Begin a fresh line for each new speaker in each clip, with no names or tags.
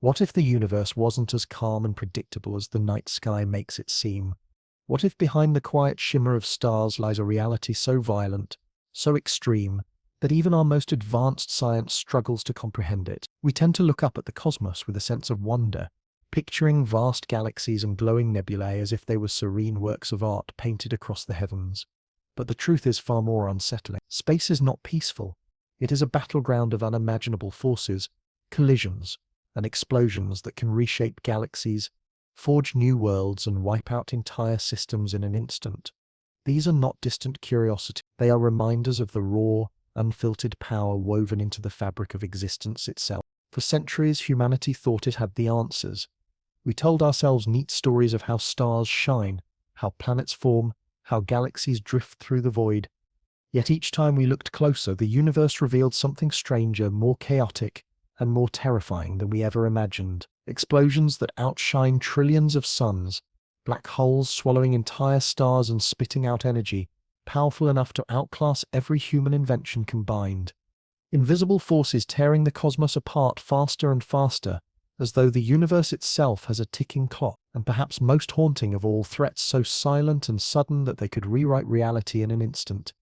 What if the universe wasn't as calm and predictable as the night sky makes it seem? What if behind the quiet shimmer of stars lies a reality so violent, so extreme, that even our most advanced science struggles to comprehend it? We tend to look up at the cosmos with a sense of wonder, picturing vast galaxies and glowing nebulae as if they were serene works of art painted across the heavens. But the truth is far more unsettling. Space is not peaceful. It is a battleground of unimaginable forces, collisions, and explosions that can reshape galaxies, forge new worlds, and wipe out entire systems in an instant. These are not distant curiosities. They are reminders of the raw, unfiltered power woven into the fabric of existence itself. For centuries, humanity thought it had the answers. We told ourselves neat stories of how stars shine, how planets form, how galaxies drift through the void. Yet each time we looked closer, the universe revealed something stranger, more chaotic, and more terrifying than we ever imagined. Explosions that outshine trillions of suns, black holes swallowing entire stars and spitting out energy, powerful enough to outclass every human invention combined. Invisible forces tearing the cosmos apart faster and faster, as though the universe itself has a ticking clock. And perhaps most haunting of all, threats so silent and sudden that they could rewrite reality in an instant,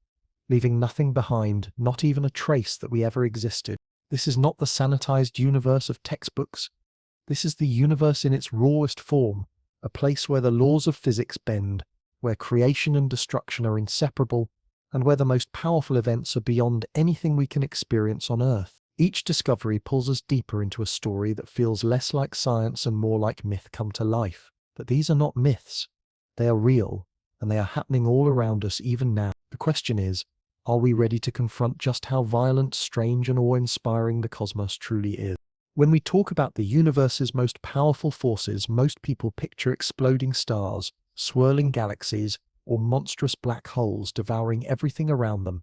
leaving nothing behind, not even a trace that we ever existed. This is not the sanitized universe of textbooks. This is the universe in its rawest form, a place where the laws of physics bend, where creation and destruction are inseparable, and where the most powerful events are beyond anything we can experience on Earth. Each discovery pulls us deeper into a story that feels less like science and more like myth come to life. But these are not myths. They are real, and they are happening all around us even now. The question is, are we ready to confront just how violent, strange, and awe-inspiring the cosmos truly is? When we talk about the universe's most powerful forces, most people picture exploding stars, swirling galaxies, or monstrous black holes devouring everything around them.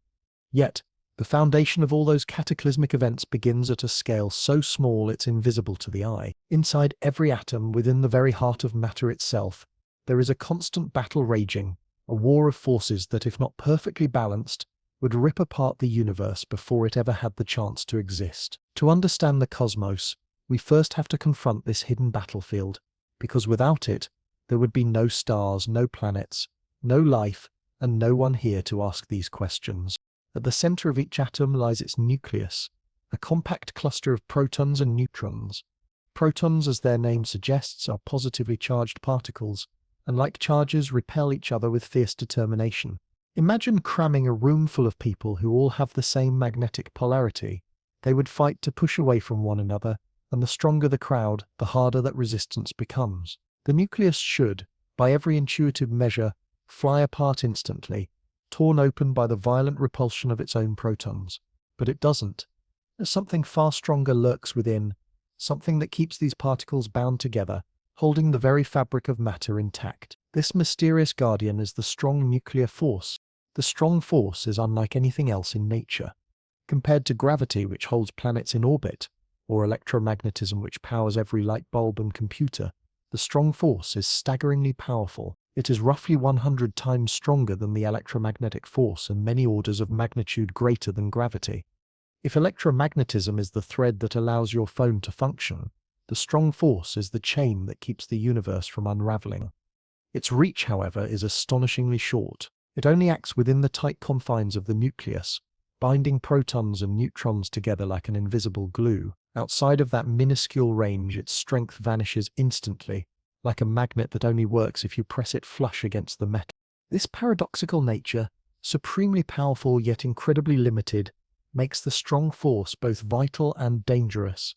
Yet, the foundation of all those cataclysmic events begins at a scale so small it's invisible to the eye. Inside every atom, within the very heart of matter itself, there is a constant battle raging, a war of forces that, if not perfectly balanced, would rip apart the universe before it ever had the chance to exist. To understand the cosmos, we first have to confront this hidden battlefield, because without it, there would be no stars, no planets, no life, and no one here to ask these questions. At the center of each atom lies its nucleus, a compact cluster of protons and neutrons. Protons, as their name suggests, are positively charged particles, and like charges repel each other with fierce determination. Imagine cramming a room full of people who all have the same magnetic polarity. They would fight to push away from one another, and the stronger the crowd, the harder that resistance becomes. The nucleus should, by every intuitive measure, fly apart instantly, torn open by the violent repulsion of its own protons. But it doesn't. Something far stronger lurks within, something that keeps these particles bound together, holding the very fabric of matter intact. This mysterious guardian is the strong nuclear force. The strong force is unlike anything else in nature. Compared to gravity, which holds planets in orbit, or electromagnetism, which powers every light bulb and computer, the strong force is staggeringly powerful. It is roughly 100 times stronger than the electromagnetic force and many orders of magnitude greater than gravity. If electromagnetism is the thread that allows your phone to function, the strong force is the chain that keeps the universe from unraveling. Its reach, however, is astonishingly short. It only acts within the tight confines of the nucleus, binding protons and neutrons together like an invisible glue. Outside of that minuscule range, its strength vanishes instantly, like a magnet that only works if you press it flush against the metal. This paradoxical nature, supremely powerful yet incredibly limited, makes the strong force both vital and dangerous.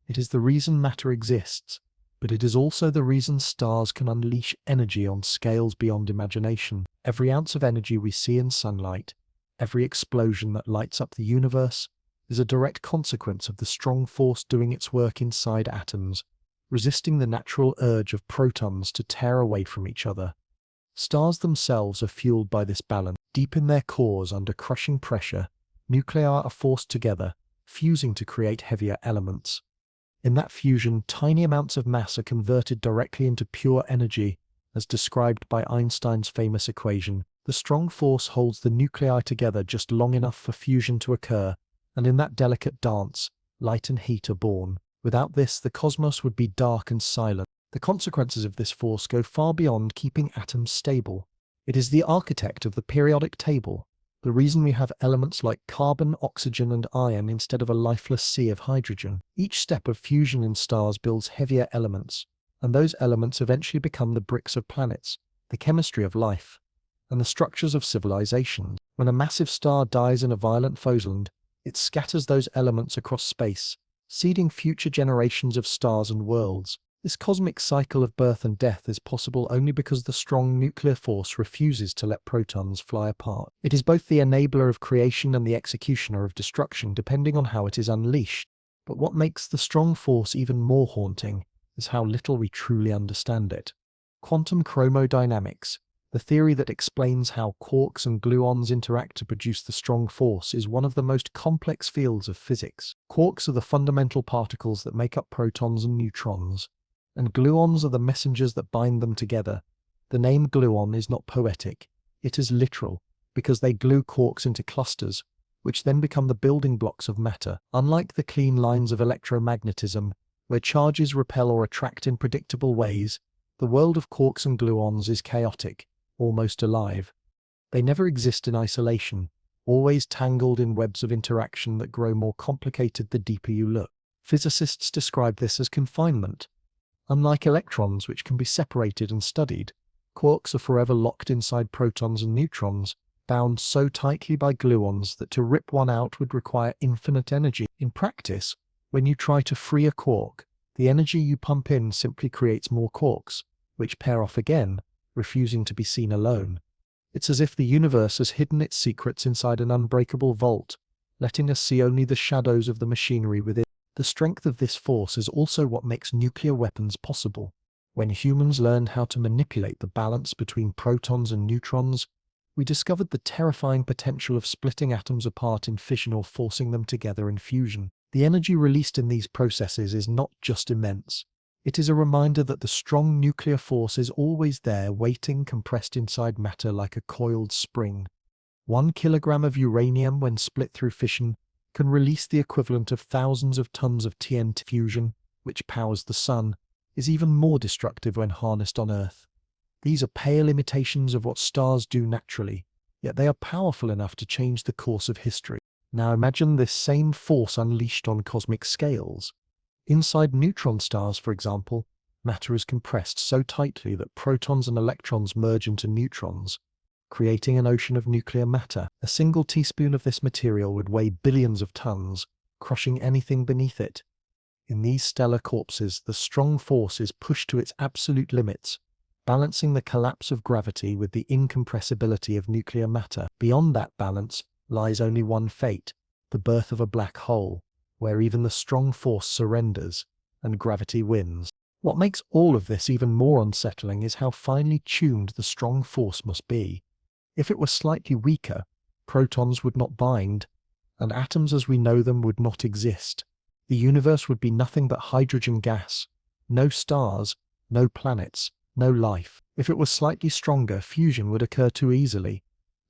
It is the reason matter exists, but it is also the reason stars can unleash energy on scales beyond imagination. Every ounce of energy we see in sunlight, every explosion that lights up the universe, is a direct consequence of the strong force doing its work inside atoms, resisting the natural urge of protons to tear away from each other. Stars themselves are fueled by this balance. Deep in their cores, under crushing pressure, nuclei are forced together, fusing to create heavier elements. In that fusion, tiny amounts of mass are converted directly into pure energy, as described by Einstein's famous equation. The strong force holds the nuclei together just long enough for fusion to occur, and in that delicate dance, light and heat are born. Without this, the cosmos would be dark and silent. The consequences of this force go far beyond keeping atoms stable. It is the architect of the periodic table, the reason we have elements like carbon, oxygen, and iron instead of a lifeless sea of hydrogen. Each step of fusion in stars builds heavier elements, and those elements eventually become the bricks of planets, the chemistry of life, and the structures of civilization. When a massive star dies in a violent fusillade, it scatters those elements across space, seeding future generations of stars and worlds. This cosmic cycle of birth and death is possible only because the strong nuclear force refuses to let protons fly apart. It is both the enabler of creation and the executioner of destruction, depending on how it is unleashed. But what makes the strong force even more haunting is how little we truly understand it. Quantum chromodynamics, the theory that explains how quarks and gluons interact to produce the strong force, is one of the most complex fields of physics. Quarks are the fundamental particles that make up protons and neutrons, and gluons are the messengers that bind them together. The name gluon is not poetic, it is literal, because they glue quarks into clusters, which then become the building blocks of matter. Unlike the clean lines of electromagnetism, where charges repel or attract in predictable ways, the world of quarks and gluons is chaotic, almost alive. They never exist in isolation, always tangled in webs of interaction that grow more complicated the deeper you look. Physicists describe this as confinement. Unlike electrons, which can be separated and studied, quarks are forever locked inside protons and neutrons, bound so tightly by gluons that to rip one out would require infinite energy. In practice, when you try to free a quark, the energy you pump in simply creates more quarks, which pair off again, refusing to be seen alone. It's as if the universe has hidden its secrets inside an unbreakable vault, letting us see only the shadows of the machinery within. The strength of this force is also what makes nuclear weapons possible. When humans learned how to manipulate the balance between protons and neutrons, we discovered the terrifying potential of splitting atoms apart in fission or forcing them together in fusion. The energy released in these processes is not just immense. It is a reminder that the strong nuclear force is always there, waiting, compressed inside matter like a coiled spring. 1 kilogram of uranium, when split through fission, can release the equivalent of thousands of tons of TNT. Fusion, which powers the sun, is even more destructive when harnessed on Earth. These are pale imitations of what stars do naturally, yet they are powerful enough to change the course of history. Now imagine this same force unleashed on cosmic scales. Inside neutron stars, for example, matter is compressed so tightly that protons and electrons merge into neutrons, creating an ocean of nuclear matter. A single teaspoon of this material would weigh billions of tons, crushing anything beneath it. In these stellar corpses, the strong force is pushed to its absolute limits, balancing the collapse of gravity with the incompressibility of nuclear matter. Beyond that balance lies only one fate, the birth of a black hole, where even the strong force surrenders and gravity wins. What makes all of this even more unsettling is how finely tuned the strong force must be. If it were slightly weaker, protons would not bind, and atoms as we know them would not exist. The universe would be nothing but hydrogen gas, no stars, no planets, no life. If it was slightly stronger, fusion would occur too easily,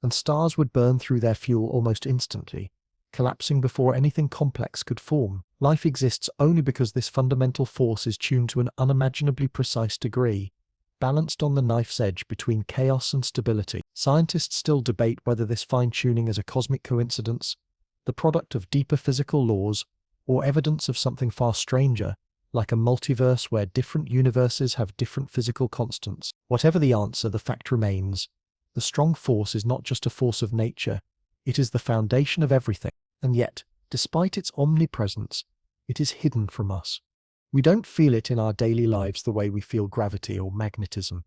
and stars would burn through their fuel almost instantly, collapsing before anything complex could form. Life exists only because this fundamental force is tuned to an unimaginably precise degree, balanced on the knife's edge between chaos and stability. Scientists still debate whether this fine-tuning is a cosmic coincidence, the product of deeper physical laws, or evidence of something far stranger, like a multiverse where different universes have different physical constants. Whatever the answer, the fact remains: the strong force is not just a force of nature, it is the foundation of everything. And yet, despite its omnipresence, it is hidden from us. We don't feel it in our daily lives the way we feel gravity or magnetism.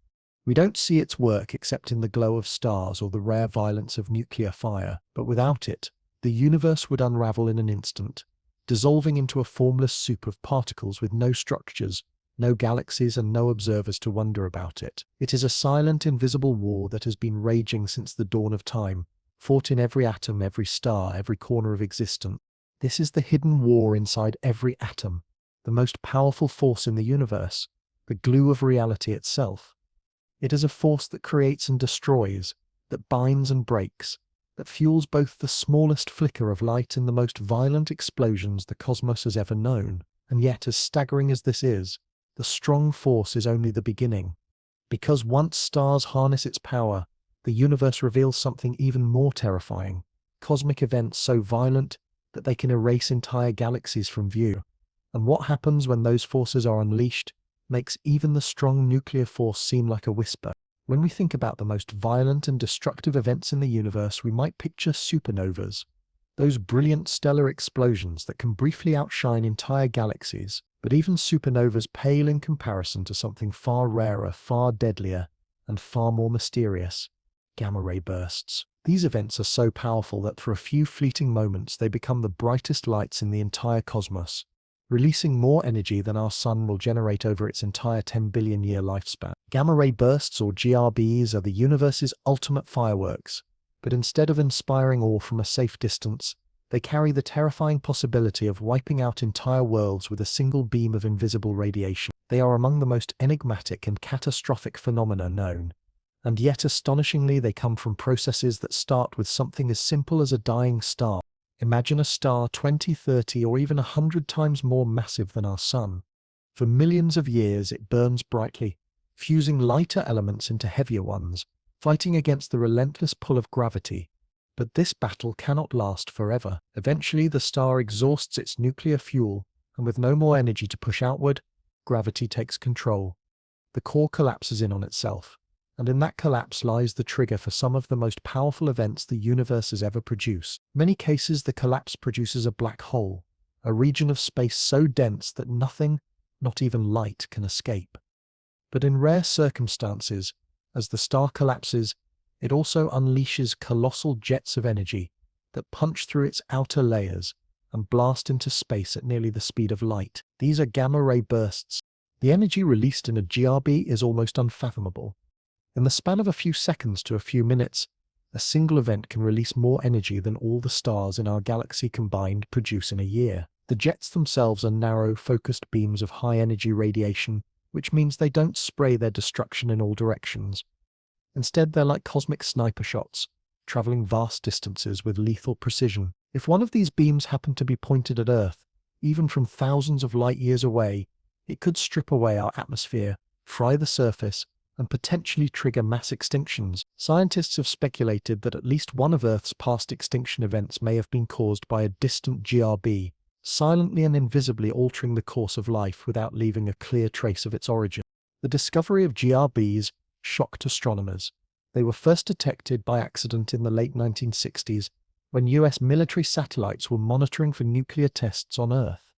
We don't see its work except in the glow of stars or the rare violence of nuclear fire. But without it, the universe would unravel in an instant, dissolving into a formless soup of particles with no structures, no galaxies, and no observers to wonder about it. It is a silent, invisible war that has been raging since the dawn of time, fought in every atom, every star, every corner of existence. This is the hidden war inside every atom, the most powerful force in the universe, the glue of reality itself. It is a force that creates and destroys, that binds and breaks, that fuels both the smallest flicker of light and the most violent explosions the cosmos has ever known. And yet, as staggering as this is, the strong force is only the beginning. Because once stars harness its power, the universe reveals something even more terrifying: cosmic events so violent that they can erase entire galaxies from view. And what happens when those forces are unleashed makes even the strong nuclear force seem like a whisper. When we think about the most violent and destructive events in the universe, we might picture supernovas, those brilliant stellar explosions that can briefly outshine entire galaxies. But even supernovas pale in comparison to something far rarer, far deadlier, and far more mysterious: gamma-ray bursts. These events are so powerful that for a few fleeting moments they become the brightest lights in the entire cosmos, releasing more energy than our sun will generate over its entire 10 billion year lifespan. Gamma-ray bursts, or GRBs, are the universe's ultimate fireworks, but instead of inspiring awe from a safe distance, they carry the terrifying possibility of wiping out entire worlds with a single beam of invisible radiation. They are among the most enigmatic and catastrophic phenomena known, and yet astonishingly they come from processes that start with something as simple as a dying star. Imagine a star 20, 30, or even 100 times more massive than our sun. For millions of years it burns brightly, fusing lighter elements into heavier ones, fighting against the relentless pull of gravity. But this battle cannot last forever. Eventually the star exhausts its nuclear fuel, and with no more energy to push outward, gravity takes control. The core collapses in on itself, and in that collapse lies the trigger for some of the most powerful events the universe has ever produced. In many cases the collapse produces a black hole, a region of space so dense that nothing, not even light, can escape. But in rare circumstances, as the star collapses, it also unleashes colossal jets of energy that punch through its outer layers and blast into space at nearly the speed of light. These are gamma-ray bursts. The energy released in a GRB is almost unfathomable. In the span of a few seconds to a few minutes, a single event can release more energy than all the stars in our galaxy combined produce in a year. The jets themselves are narrow, focused beams of high-energy radiation, which means they don't spray their destruction in all directions. Instead, they're like cosmic sniper shots, traveling vast distances with lethal precision. If one of these beams happened to be pointed at Earth, even from thousands of light years away, it could strip away our atmosphere, fry the surface, and potentially trigger mass extinctions. Scientists have speculated that at least one of Earth's past extinction events may have been caused by a distant GRB, silently and invisibly altering the course of life without leaving a clear trace of its origin. The discovery of GRBs shocked astronomers. They were first detected by accident in the late 1960s, when US military satellites were monitoring for nuclear tests on Earth.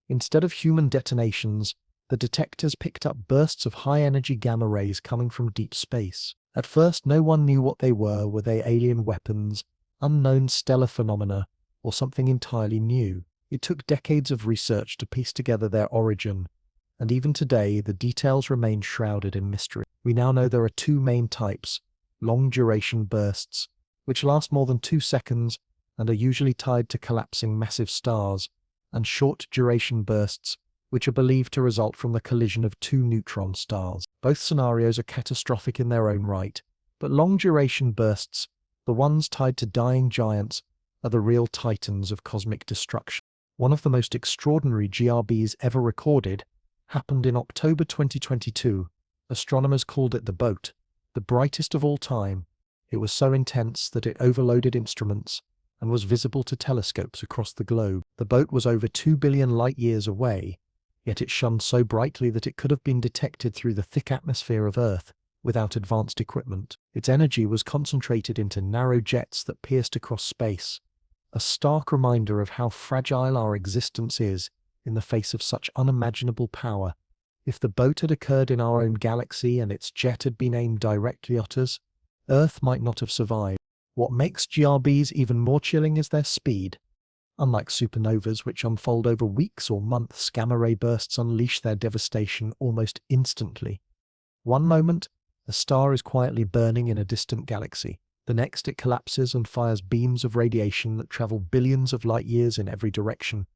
Instead of human detonations, the detectors picked up bursts of high-energy gamma rays coming from deep space. At first, no one knew what they were. Were they alien weapons, unknown stellar phenomena, or something entirely new? It took decades of research to piece together their origin, and even today, the details remain shrouded in mystery. We now know there are two main types: long-duration bursts, which last more than 2 seconds and are usually tied to collapsing massive stars, and short-duration bursts, which are believed to result from the collision of two neutron stars. Both scenarios are catastrophic in their own right, but long-duration bursts, the ones tied to dying giants, are the real titans of cosmic destruction. One of the most extraordinary GRBs ever recorded happened in October 2022. Astronomers called it the Boat, the brightest of all time. It was so intense that it overloaded instruments and was visible to telescopes across the globe. The Boat was over 2 billion light-years away, yet it shone so brightly that it could have been detected through the thick atmosphere of Earth without advanced equipment. Its energy was concentrated into narrow jets that pierced across space, a stark reminder of how fragile our existence is in the face of such unimaginable power. If the Boat had occurred in our own galaxy and its jet had been aimed directly at us, Earth might not have survived. What makes GRBs even more chilling is their speed. Unlike supernovas, which unfold over weeks or months, gamma-ray bursts unleash their devastation almost instantly. One moment, a star is quietly burning in a distant galaxy. The next, it collapses and fires beams of radiation that travel billions of light-years in every direction.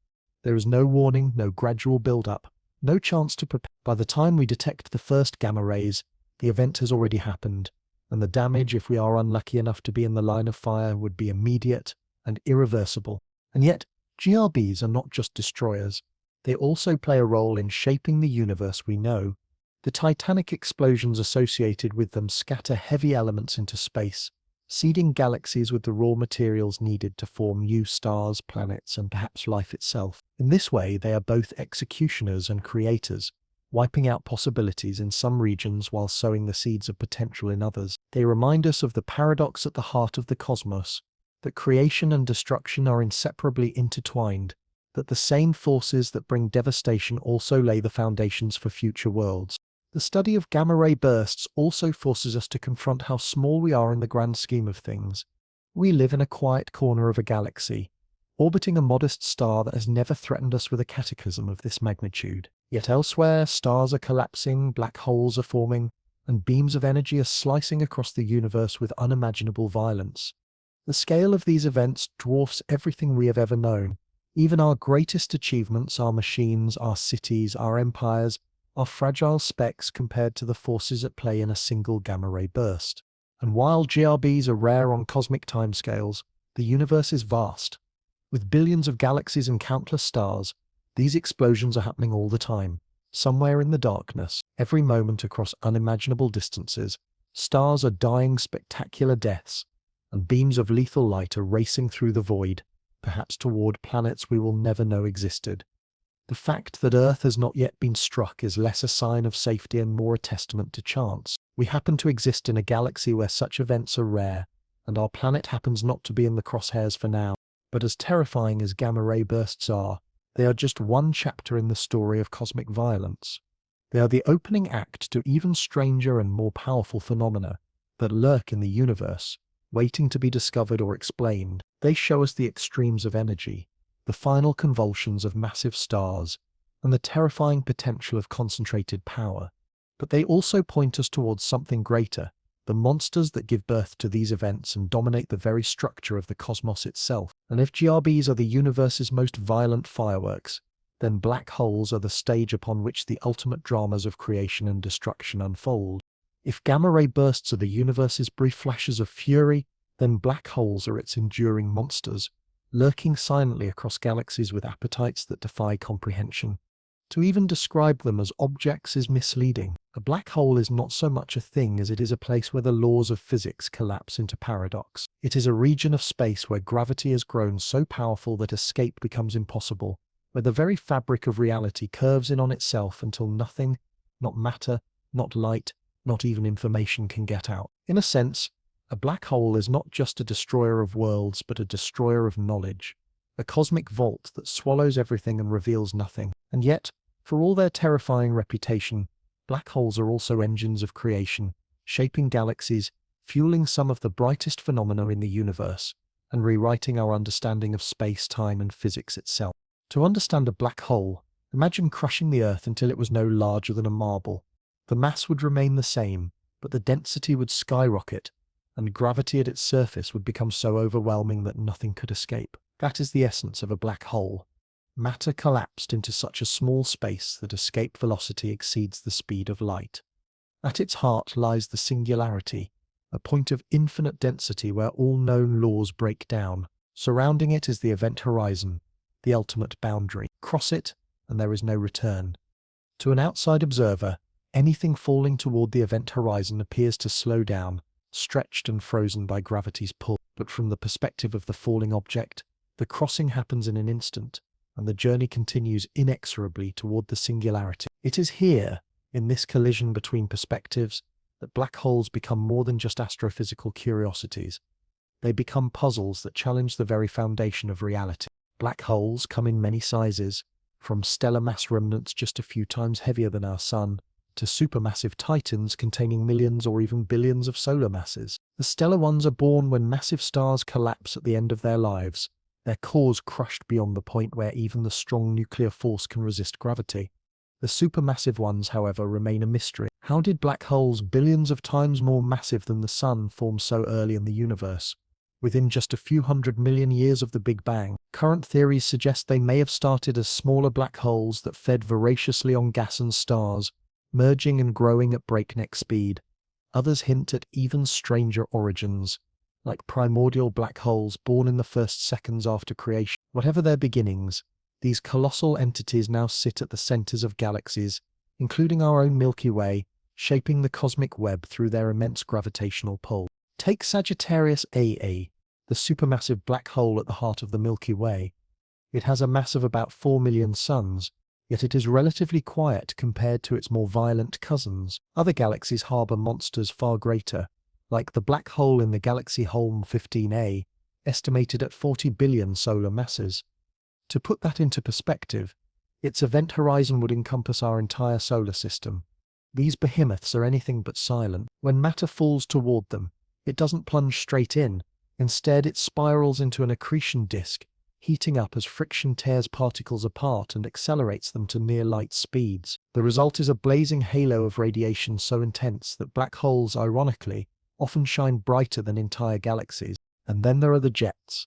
There is no warning, no gradual build-up, no chance to prepare. By the time we detect the first gamma rays, the event has already happened, and the damage, if we are unlucky enough to be in the line of fire, would be immediate and irreversible. And yet, GRBs are not just destroyers. They also play a role in shaping the universe we know. The titanic explosions associated with them scatter heavy elements into space, seeding galaxies with the raw materials needed to form new stars, planets, and perhaps life itself. In this way, they are both executioners and creators, wiping out possibilities in some regions while sowing the seeds of potential in others. They remind us of the paradox at the heart of the cosmos, that creation and destruction are inseparably intertwined, that the same forces that bring devastation also lay the foundations for future worlds. The study of gamma-ray bursts also forces us to confront how small we are in the grand scheme of things. We live in a quiet corner of a galaxy, orbiting a modest star that has never threatened us with a cataclysm of this magnitude. Yet elsewhere, stars are collapsing, black holes are forming, and beams of energy are slicing across the universe with unimaginable violence. The scale of these events dwarfs everything we have ever known. Even our greatest achievements, our machines, our cities, our empires, are fragile specks compared to the forces at play in a single gamma-ray burst. And while GRBs are rare on cosmic timescales, the universe is vast. With billions of galaxies and countless stars, these explosions are happening all the time. Somewhere in the darkness, every moment across unimaginable distances, stars are dying spectacular deaths, and beams of lethal light are racing through the void, perhaps toward planets we will never know existed. The fact that Earth has not yet been struck is less a sign of safety and more a testament to chance. We happen to exist in a galaxy where such events are rare, and our planet happens not to be in the crosshairs for now. But as terrifying as gamma-ray bursts are, they are just one chapter in the story of cosmic violence. They are the opening act to even stranger and more powerful phenomena that lurk in the universe, waiting to be discovered or explained. They show us the extremes of energy, the final convulsions of massive stars, and the terrifying potential of concentrated power. But they also point us towards something greater, the monsters that give birth to these events and dominate the very structure of the cosmos itself. And if GRBs are the universe's most violent fireworks, then black holes are the stage upon which the ultimate dramas of creation and destruction unfold. If gamma-ray bursts are the universe's brief flashes of fury, then black holes are its enduring monsters, lurking silently across galaxies with appetites that defy comprehension. To even describe them as objects is misleading. A black hole is not so much a thing as it is a place where the laws of physics collapse into paradox. It is a region of space where gravity has grown so powerful that escape becomes impossible, where the very fabric of reality curves in on itself until nothing, not matter, not light, not even information can get out. In a sense, a black hole is not just a destroyer of worlds, but a destroyer of knowledge, a cosmic vault that swallows everything and reveals nothing. And yet, for all their terrifying reputation, black holes are also engines of creation, shaping galaxies, fueling some of the brightest phenomena in the universe, and rewriting our understanding of space, time, and physics itself. To understand a black hole, imagine crushing the Earth until it was no larger than a marble. The mass would remain the same, but the density would skyrocket, and gravity at its surface would become so overwhelming that nothing could escape. That is the essence of a black hole. Matter collapsed into such a small space that escape velocity exceeds the speed of light. At its heart lies the singularity, a point of infinite density where all known laws break down. Surrounding it is the event horizon, the ultimate boundary. Cross it, and there is no return. To an outside observer, anything falling toward the event horizon appears to slow down, stretched and frozen by gravity's pull. But from the perspective of the falling object, the crossing happens in an instant, and the journey continues inexorably toward the singularity. It is here, in this collision between perspectives, that black holes become more than just astrophysical curiosities. They become puzzles that challenge the very foundation of reality. Black holes come in many sizes, from stellar mass remnants just a few times heavier than our Sun, to supermassive titans containing millions or even billions of solar masses. The stellar ones are born when massive stars collapse at the end of their lives, their cores crushed beyond the point where even the strong nuclear force can resist gravity. The supermassive ones, however, remain a mystery. How did black holes billions of times more massive than the Sun form so early in the universe? Within just a few 100 million years of the Big Bang, current theories suggest they may have started as smaller black holes that fed voraciously on gas and stars, merging and growing at breakneck speed. Others hint at even stranger origins, like primordial black holes born in the first seconds after creation. Whatever their beginnings, These colossal entities now sit at the centers of galaxies, including our own Milky Way, shaping the cosmic web through their immense gravitational pull. Take Sagittarius AA, the supermassive black hole at the heart of the Milky Way. It has a mass of about 4 million suns, yet it is relatively quiet compared to its more violent cousins. Other galaxies harbor monsters far greater, like the black hole in the galaxy Holm 15A, estimated at 40 billion solar masses. To put that into perspective, its event horizon would encompass our entire solar system. These behemoths are anything but silent. When matter falls toward them, it doesn't plunge straight in. Instead, it spirals into an accretion disk, heating up as friction tears particles apart and accelerates them to near light speeds. The result is a blazing halo of radiation so intense that black holes, ironically, often shine brighter than entire galaxies. And then there are the jets.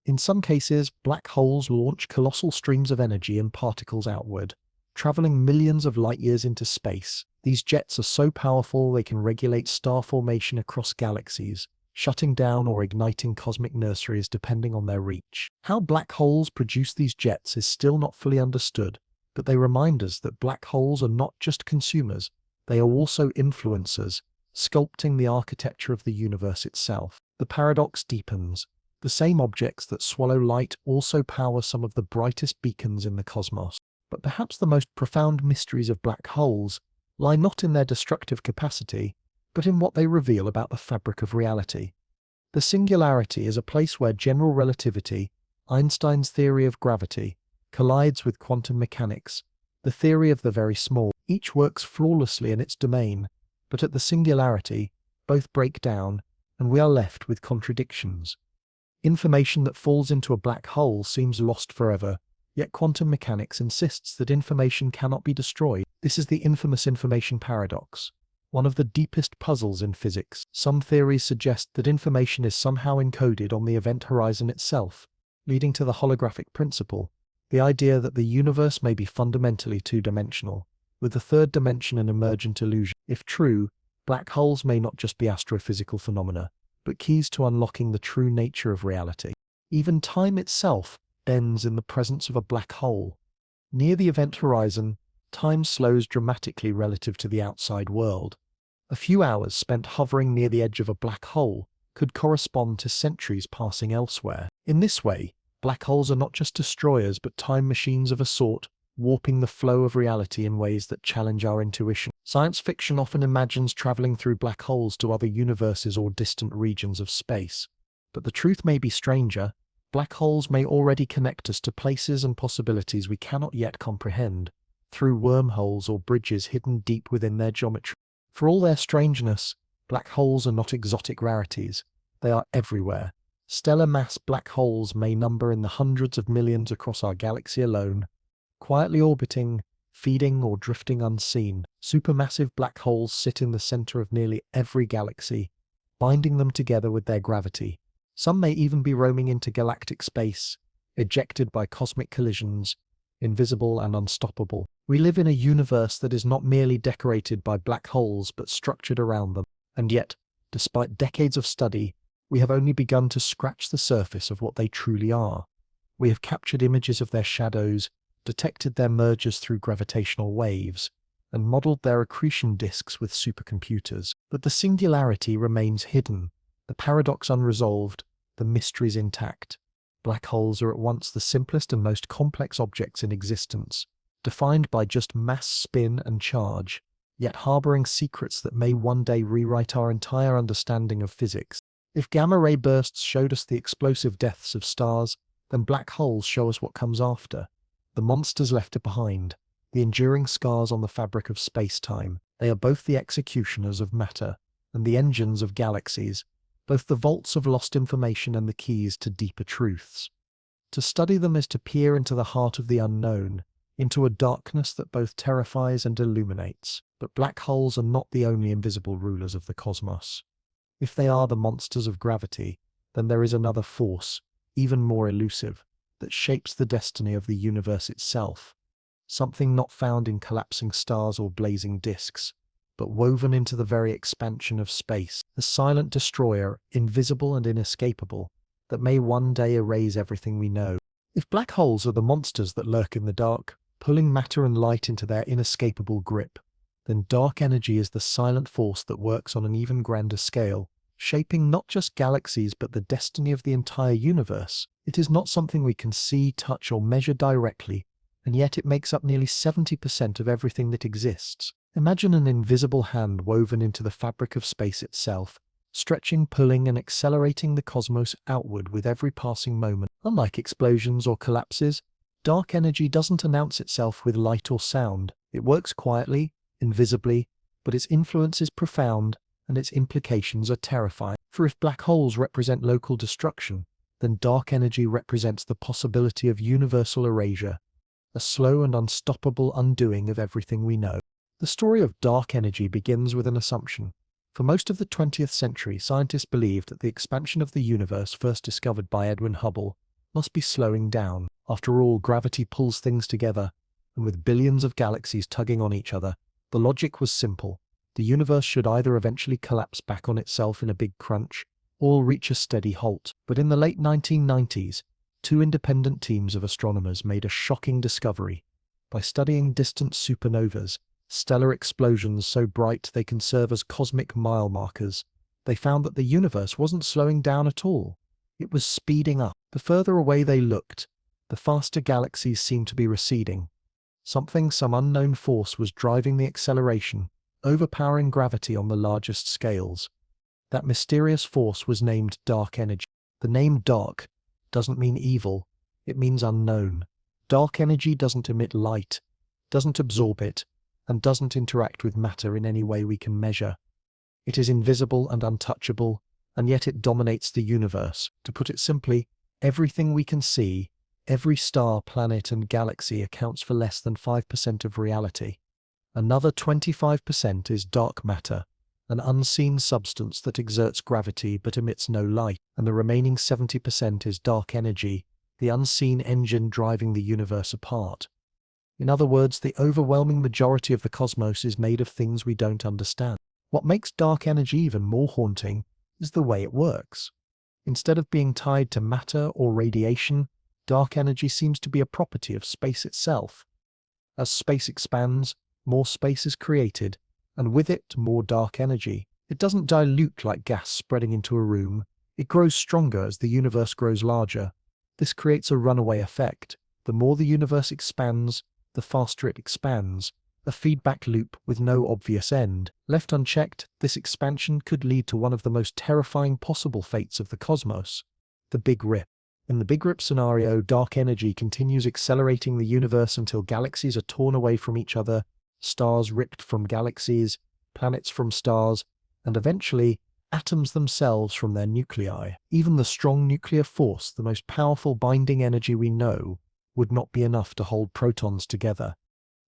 In some cases, black holes launch colossal streams of energy and particles outward, traveling millions of light years into space. These jets are so powerful they can regulate star formation across galaxies, shutting down or igniting cosmic nurseries depending on their reach. How black holes produce these jets is still not fully understood, but they remind us that black holes are not just consumers, they are also influencers, sculpting the architecture of the universe itself. The paradox deepens. The same objects that swallow light also power some of the brightest beacons in the cosmos. But perhaps the most profound mysteries of black holes lie not in their destructive capacity, but in what they reveal about the fabric of reality. The singularity is a place where general relativity, Einstein's theory of gravity, collides with quantum mechanics, the theory of the very small. Each works flawlessly in its domain, but at the singularity, both break down, and we are left with contradictions. Information that falls into a black hole seems lost forever, yet quantum mechanics insists that information cannot be destroyed. This is the infamous information paradox, one of the deepest puzzles in physics. Some theories suggest that information is somehow encoded on the event horizon itself, leading to the holographic principle, the idea that the universe may be fundamentally two-dimensional, with the third dimension an emergent illusion. If true, black holes may not just be astrophysical phenomena, but keys to unlocking the true nature of reality. Even time itself bends in the presence of a black hole. Near the event horizon, time slows dramatically relative to the outside world. A few hours spent hovering near the edge of a black hole could correspond to centuries passing elsewhere. In this way, black holes are not just destroyers but time machines of a sort, warping the flow of reality in ways that challenge our intuition. Science fiction often imagines traveling through black holes to other universes or distant regions of space. But the truth may be stranger. Black holes may already connect us to places and possibilities we cannot yet comprehend, through wormholes or bridges hidden deep within their geometry. For all their strangeness, black holes are not exotic rarities. They are everywhere. Stellar mass black holes may number in the hundreds of millions across our galaxy alone, quietly orbiting, feeding or drifting unseen. Supermassive black holes sit in the center of nearly every galaxy, binding them together with their gravity. Some may even be roaming into galactic space, ejected by cosmic collisions, invisible and unstoppable. We live in a universe that is not merely decorated by black holes but structured around them. And yet, despite decades of study, we have only begun to scratch the surface of what they truly are. We have captured images of their shadows, detected their mergers through gravitational waves, and modeled their accretion disks with supercomputers. But the singularity remains hidden, the paradox unresolved, the mysteries intact. Black holes are at once the simplest and most complex objects in existence, defined by just mass, spin, and charge, yet harboring secrets that may one day rewrite our entire understanding of physics. If gamma-ray bursts showed us the explosive deaths of stars, then black holes show us what comes after. The monsters left behind, the enduring scars on the fabric of space-time. They are both the executioners of matter and the engines of galaxies, both the vaults of lost information and the keys to deeper truths. To study them is to peer into the heart of the unknown, into a darkness that both terrifies and illuminates. But black holes are not the only invisible rulers of the cosmos. If they are the monsters of gravity, then there is another force, even more elusive, that shapes the destiny of the universe itself. Something not found in collapsing stars or blazing disks, but woven into the very expansion of space. A silent destroyer, invisible and inescapable, that may one day erase everything we know. If black holes are the monsters that lurk in the dark, pulling matter and light into their inescapable grip, then dark energy is the silent force that works on an even grander scale, shaping not just galaxies but the destiny of the entire universe. It is not something we can see, touch, or measure directly, and yet it makes up nearly 70% of everything that exists. Imagine an invisible hand woven into the fabric of space itself, stretching, pulling, and accelerating the cosmos outward with every passing moment. Unlike explosions or collapses, dark energy doesn't announce itself with light or sound. It works quietly, invisibly, but its influence is profound and its implications are terrifying. For if black holes represent local destruction, then dark energy represents the possibility of universal erasure, a slow and unstoppable undoing of everything we know. The story of dark energy begins with an assumption. For most of the 20th century, scientists believed that the expansion of the universe, first discovered by Edwin Hubble, must be slowing down. After all, gravity pulls things together, and with billions of galaxies tugging on each other, the logic was simple. The universe should either eventually collapse back on itself in a big crunch, or reach a steady halt. But in the late 1990s, two independent teams of astronomers made a shocking discovery. By studying distant supernovas, stellar explosions so bright they can serve as cosmic mile markers, they found that the universe wasn't slowing down at all. It was speeding up. The further away they looked, the faster galaxies seemed to be receding. Some unknown force was driving the acceleration, overpowering gravity on the largest scales. That mysterious force was named dark energy. The name dark doesn't mean evil, it means unknown. Dark energy doesn't emit light, doesn't absorb it, and doesn't interact with matter in any way we can measure. It is invisible and untouchable, and yet it dominates the universe. To put it simply, everything we can see, every star, planet, and galaxy accounts for less than 5% of reality. Another 25% is dark matter, an unseen substance that exerts gravity but emits no light, and the remaining 70% is dark energy, the unseen engine driving the universe apart. In other words, the overwhelming majority of the cosmos is made of things we don't understand. What makes dark energy even more haunting is the way it works. Instead of being tied to matter or radiation, dark energy seems to be a property of space itself. As space expands, more space is created, and with it, more dark energy. It doesn't dilute like gas spreading into a room. It grows stronger as the universe grows larger. This creates a runaway effect. The more the universe expands, the faster it expands, a feedback loop with no obvious end. Left unchecked, this expansion could lead to one of the most terrifying possible fates of the cosmos, the Big Rip. In the Big Rip scenario, dark energy continues accelerating the universe until galaxies are torn away from each other, stars ripped from galaxies, planets from stars, and eventually, atoms themselves from their nuclei. Even the strong nuclear force, the most powerful binding energy we know, would not be enough to hold protons together.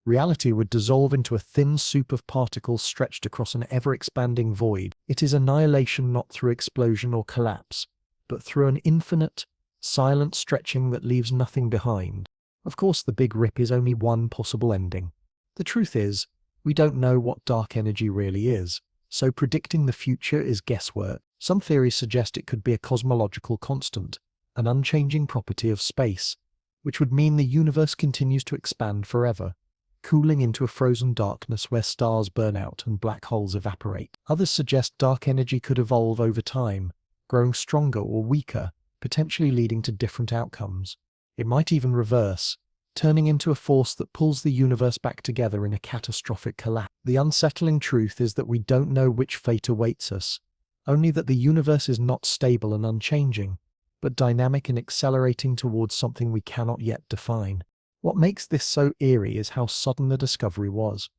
Reality would dissolve into a thin soup of particles stretched across an ever-expanding void. It is annihilation not through explosion or collapse, but through an infinite, silent stretching that leaves nothing behind. Of course, the Big Rip is only one possible ending. The truth is, we don't know what dark energy really is, so predicting the future is guesswork. Some theories suggest it could be a cosmological constant, an unchanging property of space, which would mean the universe continues to expand forever, cooling into a frozen darkness where stars burn out and black holes evaporate. Others suggest dark energy could evolve over time, growing stronger or weaker, potentially leading to different outcomes. It might even reverse, turning into a force that pulls the universe back together in a catastrophic collapse. The unsettling truth is that we don't know which fate awaits us, only that the universe is not stable and unchanging, but dynamic and accelerating towards something we cannot yet define. What makes this so eerie is how sudden the discovery was.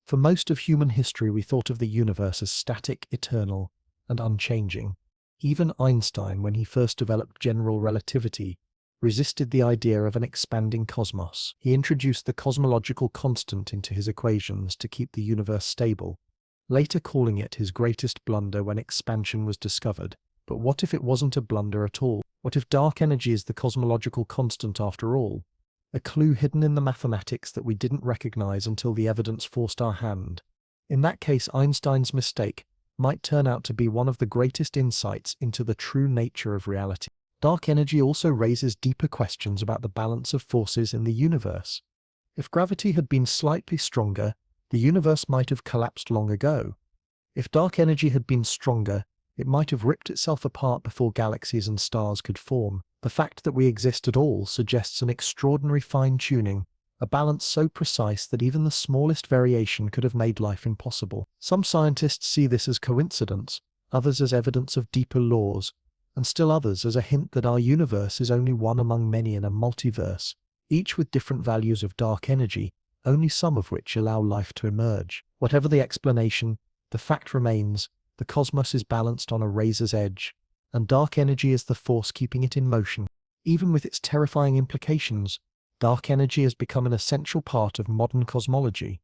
For most of human history, we thought of the universe as static, eternal, and unchanging. Even Einstein, when he first developed general relativity, resisted the idea of an expanding cosmos. He introduced the cosmological constant into his equations to keep the universe stable, later calling it his greatest blunder when expansion was discovered. But what if it wasn't a blunder at all? What if dark energy is the cosmological constant after all? A clue hidden in the mathematics that we didn't recognize until the evidence forced our hand. In that case, Einstein's mistake might turn out to be one of the greatest insights into the true nature of reality. Dark energy also raises deeper questions about the balance of forces in the universe. If gravity had been slightly stronger, the universe might have collapsed long ago. If dark energy had been stronger, it might have ripped itself apart before galaxies and stars could form. The fact that we exist at all suggests an extraordinary fine-tuning, a balance so precise that even the smallest variation could have made life impossible. Some scientists see this as coincidence, others as evidence of deeper laws, and still others as a hint that our universe is only one among many in a multiverse, each with different values of dark energy, only some of which allow life to emerge. Whatever the explanation, the fact remains, the cosmos is balanced on a razor's edge, and dark energy is the force keeping it in motion. Even with its terrifying implications, dark energy has become an essential part of modern cosmology.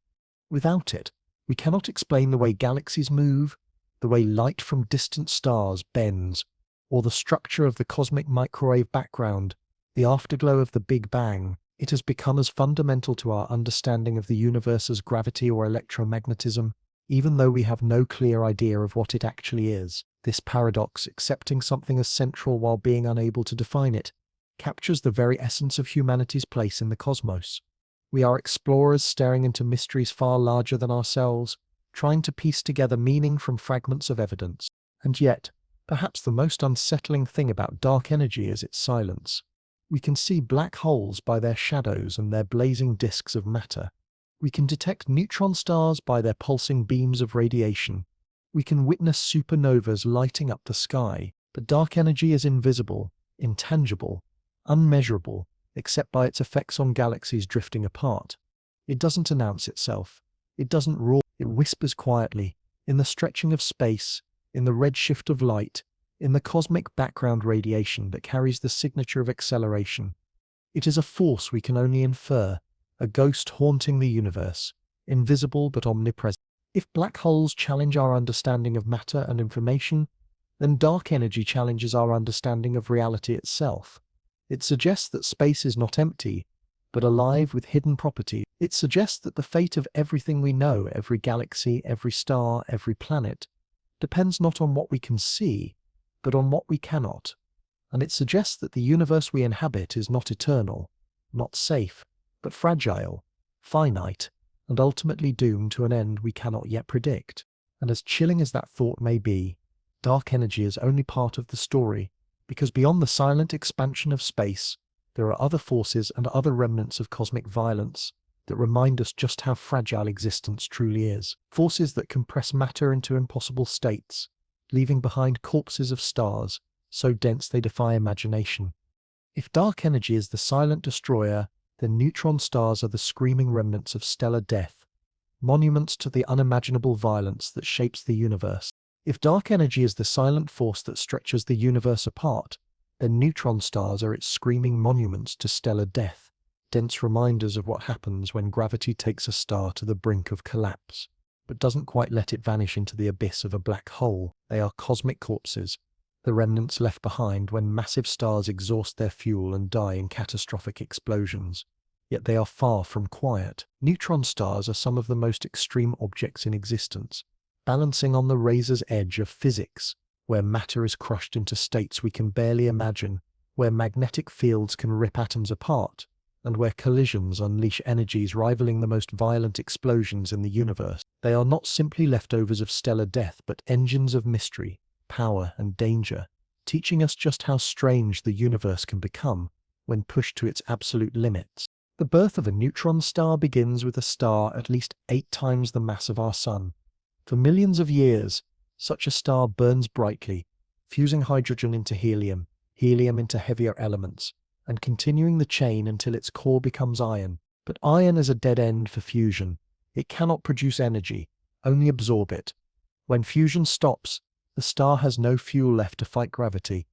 Without it, we cannot explain the way galaxies move, the way light from distant stars bends, or the structure of the cosmic microwave background, the afterglow of the Big Bang. It has become as fundamental to our understanding of the universe as gravity or electromagnetism, even though we have no clear idea of what it actually is. This paradox, accepting something as central while being unable to define it, captures the very essence of humanity's place in the cosmos. We are explorers staring into mysteries far larger than ourselves, trying to piece together meaning from fragments of evidence. And yet, perhaps the most unsettling thing about dark energy is its silence. We can see black holes by their shadows and their blazing disks of matter. We can detect neutron stars by their pulsing beams of radiation. We can witness supernovas lighting up the sky. But dark energy is invisible, intangible, unmeasurable, except by its effects on galaxies drifting apart. It doesn't announce itself. It doesn't roar. It whispers quietly, in the stretching of space, in the redshift of light, in the cosmic background radiation that carries the signature of acceleration. It is a force we can only infer, a ghost haunting the universe, invisible but omnipresent. If black holes challenge our understanding of matter and information, then dark energy challenges our understanding of reality itself. It suggests that space is not empty, but alive with hidden properties. It suggests that the fate of everything we know, every galaxy, every star, every planet, depends not on what we can see, but on what we cannot. And it suggests that the universe we inhabit is not eternal, not safe, but fragile, finite, and ultimately doomed to an end we cannot yet predict. And as chilling as that thought may be, dark energy is only part of the story, because beyond the silent expansion of space, there are other forces and other remnants of cosmic violence that remind us just how fragile existence truly is. Forces that compress matter into impossible states, leaving behind corpses of stars, so dense they defy imagination. If dark energy is the silent destroyer, then neutron stars are the screaming remnants of stellar death, monuments to the unimaginable violence that shapes the universe. If dark energy is the silent force that stretches the universe apart, then neutron stars are its screaming monuments to stellar death, dense reminders of what happens when gravity takes a star to the brink of collapse, but doesn't quite let it vanish into the abyss of a black hole. They are cosmic corpses, the remnants left behind when massive stars exhaust their fuel and die in catastrophic explosions. Yet they are far from quiet. Neutron stars are some of the most extreme objects in existence, balancing on the razor's edge of physics, where matter is crushed into states we can barely imagine, where magnetic fields can rip atoms apart, and where collisions unleash energies rivaling the most violent explosions in the universe. They are not simply leftovers of stellar death, but engines of mystery, power, and danger, teaching us just how strange the universe can become when pushed to its absolute limits. The birth of a neutron star begins with a star at least 8 times the mass of our Sun. For millions of years, such a star burns brightly, fusing hydrogen into helium, helium into heavier elements, and continuing the chain until its core becomes iron. But iron is a dead end for fusion. It cannot produce energy, only absorb it. When fusion stops, the star has no fuel left to fight gravity.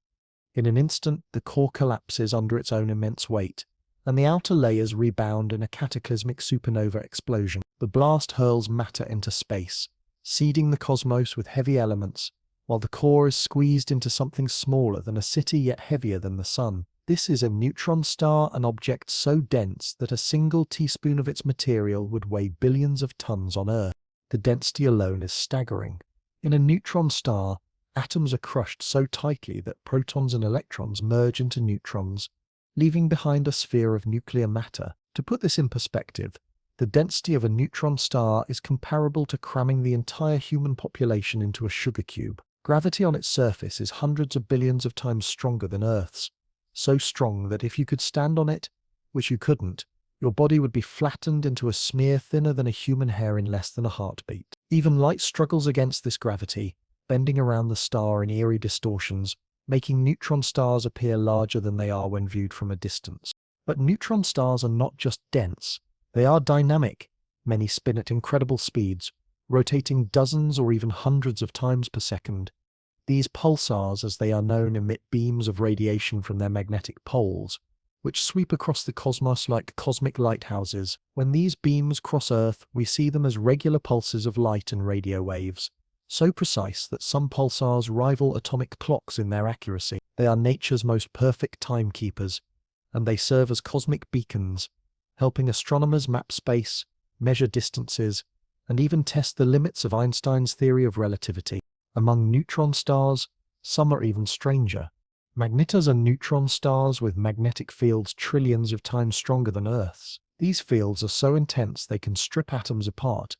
In an instant, the core collapses under its own immense weight, and the outer layers rebound in a cataclysmic supernova explosion. The blast hurls matter into space, seeding the cosmos with heavy elements, while the core is squeezed into something smaller than a city yet heavier than the Sun. This is a neutron star, an object so dense that a single teaspoon of its material would weigh billions of tons on Earth. The density alone is staggering. In a neutron star, Atoms are crushed so tightly that protons and electrons merge into neutrons, leaving behind a sphere of nuclear matter. To put this in perspective, the density of a neutron star is comparable to cramming the entire human population into a sugar cube. Gravity on its surface is hundreds of billions of times stronger than Earth's, so strong that if you could stand on it, which you couldn't, your body would be flattened into a smear thinner than a human hair in less than a heartbeat. Even light struggles against this gravity, bending around the star in eerie distortions, making neutron stars appear larger than they are when viewed from a distance. But neutron stars are not just dense, they are dynamic. Many spin at incredible speeds, rotating dozens or even hundreds of times per second. These pulsars, as they are known, emit beams of radiation from their magnetic poles, which sweep across the cosmos like cosmic lighthouses. When these beams cross Earth, we see them as regular pulses of light and radio waves, so precise that some pulsars rival atomic clocks in their accuracy. They are nature's most perfect timekeepers, and they serve as cosmic beacons, helping astronomers map space, measure distances, and even test the limits of Einstein's theory of relativity. Among neutron stars, some are even stranger. Magnetas are neutron stars with magnetic fields trillions of times stronger than Earth's. These fields are so intense they can strip atoms apart,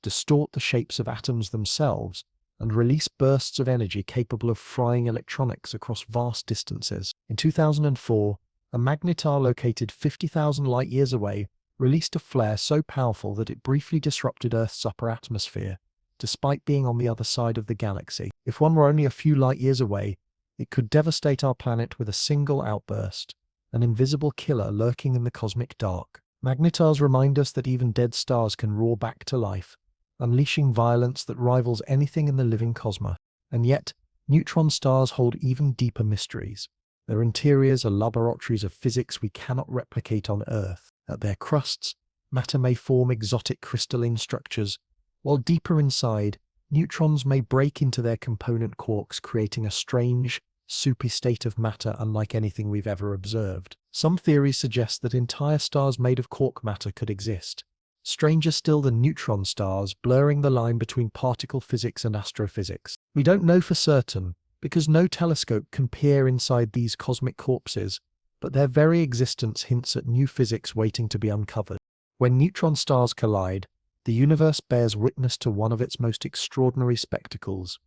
distort the shapes of atoms themselves, and release bursts of energy capable of frying electronics across vast distances. In 2004, a magnetar located 50,000 light-years away released a flare so powerful that it briefly disrupted Earth's upper atmosphere, despite being on the other side of the galaxy. If one were only a few light-years away, it could devastate our planet with a single outburst, an invisible killer lurking in the cosmic dark. Magnetars remind us that even dead stars can roar back to life, unleashing violence that rivals anything in the living cosmos. And yet, neutron stars hold even deeper mysteries. Their interiors are laboratories of physics we cannot replicate on Earth. At their crusts, matter may form exotic crystalline structures, while deeper inside, neutrons may break into their component quarks, creating a strange, soupy state of matter unlike anything we've ever observed. Some theories suggest that entire stars made of quark matter could exist. Stranger still than neutron stars, blurring the line between particle physics and astrophysics. We don't know for certain, because no telescope can peer inside these cosmic corpses, but their very existence hints at new physics waiting to be uncovered. When neutron stars collide, the universe bears witness to one of its most extraordinary spectacles.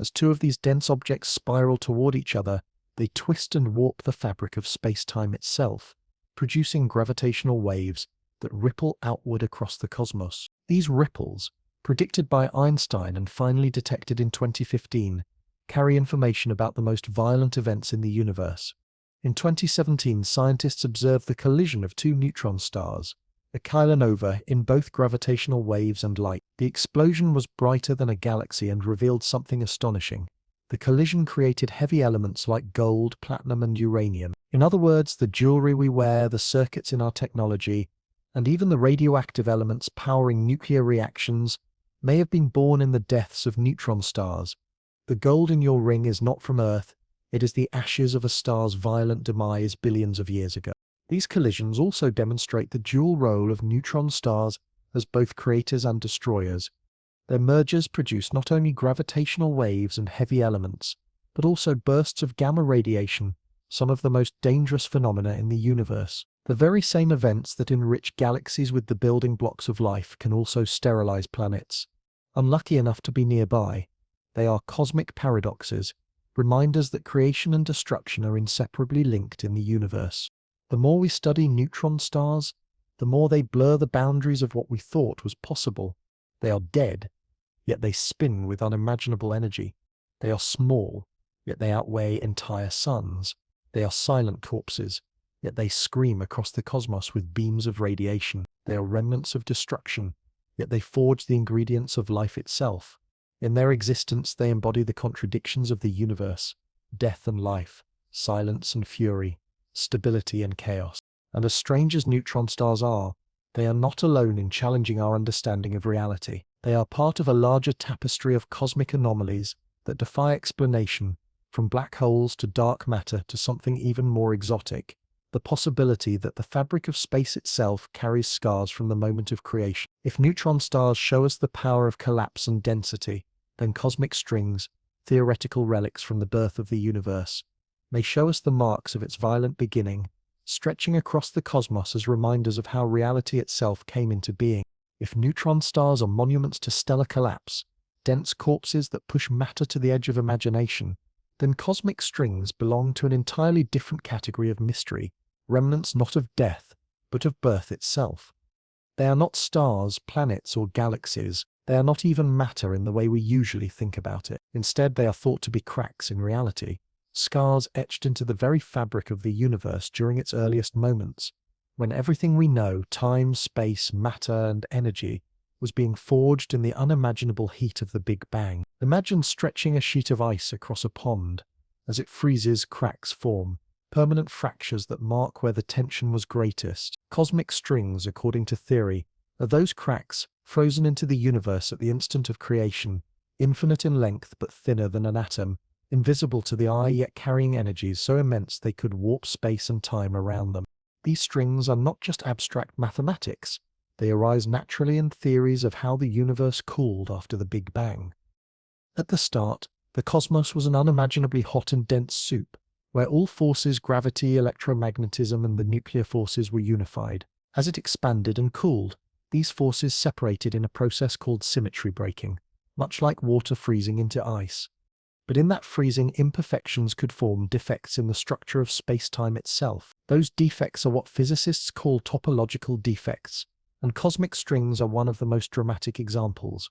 As two of these dense objects spiral toward each other, they twist and warp the fabric of space-time itself, producing gravitational waves that ripple outward across the cosmos. These ripples, predicted by Einstein and finally detected in 2015, carry information about the most violent events in the universe. In 2017, scientists observed the collision of two neutron stars, a kilonova, in both gravitational waves and light. The explosion was brighter than a galaxy and revealed something astonishing. The collision created heavy elements like gold, platinum, and uranium. In other words, the jewelry we wear, the circuits in our technology, and even the radioactive elements powering nuclear reactions may have been born in the deaths of neutron stars. The gold in your ring is not from Earth, it is the ashes of a star's violent demise billions of years ago. These collisions also demonstrate the dual role of neutron stars as both creators and destroyers. Their mergers produce not only gravitational waves and heavy elements, but also bursts of gamma radiation, some of the most dangerous phenomena in the universe. The very same events that enrich galaxies with the building blocks of life can also sterilize planets. Unlucky enough to be nearby, they are cosmic paradoxes, reminders that creation and destruction are inseparably linked in the universe. The more we study neutron stars, the more they blur the boundaries of what we thought was possible. They are dead, yet they spin with unimaginable energy. They are small, yet they outweigh entire suns. They are silent corpses, yet they scream across the cosmos with beams of radiation. They are remnants of destruction, yet they forge the ingredients of life itself. In their existence, they embody the contradictions of the universe: death and life, silence and fury, stability and chaos. And as strange as neutron stars are, they are not alone in challenging our understanding of reality. They are part of a larger tapestry of cosmic anomalies that defy explanation, from black holes to dark matter to something even more exotic: the possibility that the fabric of space itself carries scars from the moment of creation. If neutron stars show us the power of collapse and density, then cosmic strings, theoretical relics from the birth of the universe, may show us the marks of its violent beginning, stretching across the cosmos as reminders of how reality itself came into being. If neutron stars are monuments to stellar collapse, dense corpses that push matter to the edge of imagination, then cosmic strings belong to an entirely different category of mystery, remnants not of death, but of birth itself. They are not stars, planets, or galaxies. They are not even matter in the way we usually think about it. Instead, they are thought to be cracks in reality, scars etched into the very fabric of the universe during its earliest moments, when everything we know, time, space, matter, and energy, was being forged in the unimaginable heat of the Big Bang. Imagine stretching a sheet of ice across a pond. As it freezes, cracks form, permanent fractures that mark where the tension was greatest. Cosmic strings, according to theory, are those cracks frozen into the universe at the instant of creation, infinite in length but thinner than an atom, invisible to the eye yet carrying energies so immense they could warp space and time around them. These strings are not just abstract mathematics. They arise naturally in theories of how the universe cooled after the Big Bang. At the start, the cosmos was an unimaginably hot and dense soup, where all forces, gravity, electromagnetism, and the nuclear forces were unified. As it expanded and cooled, these forces separated in a process called symmetry breaking, much like water freezing into ice. But in that freezing, imperfections could form defects in the structure of space-time itself. Those defects are what physicists call topological defects, and cosmic strings are one of the most dramatic examples.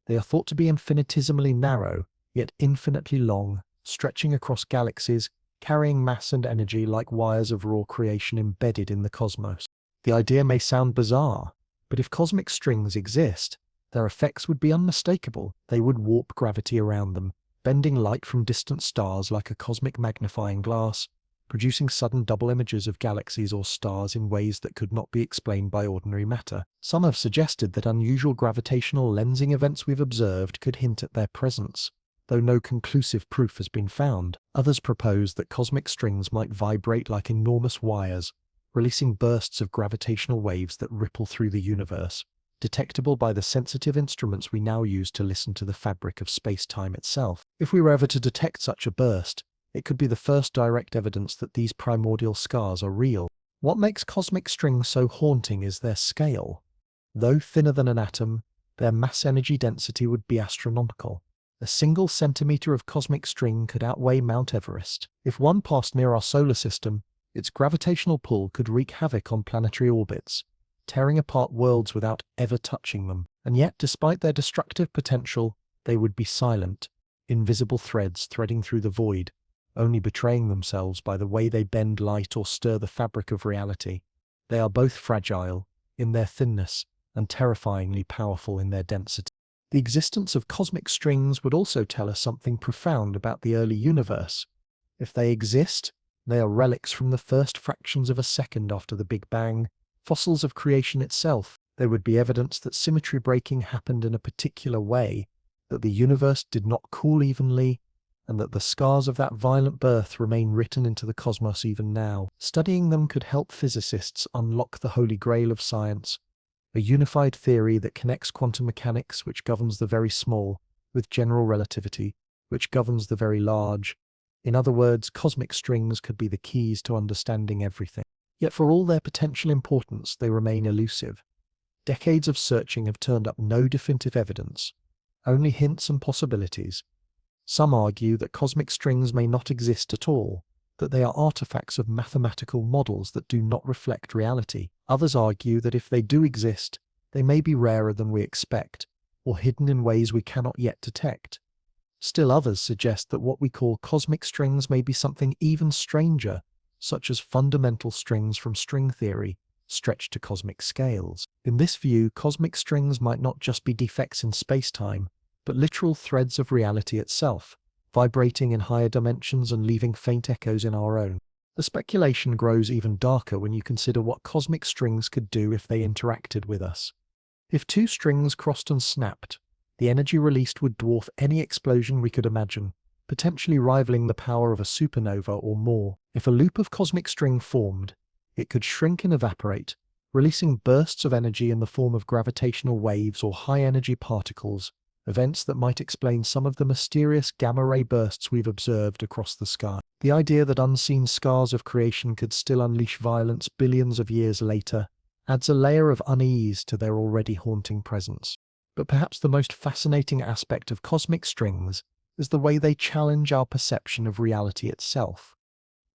They are thought to be infinitesimally narrow, yet infinitely long, stretching across galaxies, carrying mass and energy like wires of raw creation embedded in the cosmos. The idea may sound bizarre, but if cosmic strings exist, their effects would be unmistakable. They would warp gravity around them, bending light from distant stars like a cosmic magnifying glass, producing sudden double images of galaxies or stars in ways that could not be explained by ordinary matter. Some have suggested that unusual gravitational lensing events we've observed could hint at their presence, though no conclusive proof has been found. Others propose that cosmic strings might vibrate like enormous wires, releasing bursts of gravitational waves that ripple through the universe, detectable by the sensitive instruments we now use to listen to the fabric of space-time itself. If we were ever to detect such a burst, it could be the first direct evidence that these primordial scars are real. What makes cosmic strings so haunting is their scale. Though thinner than an atom, their mass-energy density would be astronomical. A single centimeter of cosmic string could outweigh Mount Everest. If one passed near our solar system, its gravitational pull could wreak havoc on planetary orbits, tearing apart worlds without ever touching them. And yet, despite their destructive potential, they would be silent, invisible threads threading through the void, only betraying themselves by the way they bend light or stir the fabric of reality. They are both fragile in their thinness and terrifyingly powerful in their density. The existence of cosmic strings would also tell us something profound about the early universe. If they exist, they are relics from the first fractions of a second after the Big Bang, fossils of creation itself. They would be evidence that symmetry breaking happened in a particular way, that the universe did not cool evenly, and that the scars of that violent birth remain written into the cosmos even now. Studying them could help physicists unlock the holy grail of science, a unified theory that connects quantum mechanics, which governs the very small, with general relativity, which governs the very large. In other words, cosmic strings could be the keys to understanding everything. Yet for all their potential importance, they remain elusive. Decades of searching have turned up no definitive evidence, only hints and possibilities. Some argue that cosmic strings may not exist at all, that they are artifacts of mathematical models that do not reflect reality. Others argue that if they do exist, they may be rarer than we expect, or hidden in ways we cannot yet detect. Still others suggest that what we call cosmic strings may be something even stranger, such as fundamental strings from string theory, stretched to cosmic scales. In this view, cosmic strings might not just be defects in space-time, but literal threads of reality itself, vibrating in higher dimensions and leaving faint echoes in our own. The speculation grows even darker when you consider what cosmic strings could do if they interacted with us. If two strings crossed and snapped, the energy released would dwarf any explosion we could imagine, potentially rivaling the power of a supernova or more. If a loop of cosmic string formed, it could shrink and evaporate, releasing bursts of energy in the form of gravitational waves or high-energy particles, events that might explain some of the mysterious gamma-ray bursts we've observed across the sky. The idea that unseen scars of creation could still unleash violence billions of years later adds a layer of unease to their already haunting presence. But perhaps the most fascinating aspect of cosmic strings is the way they challenge our perception of reality itself.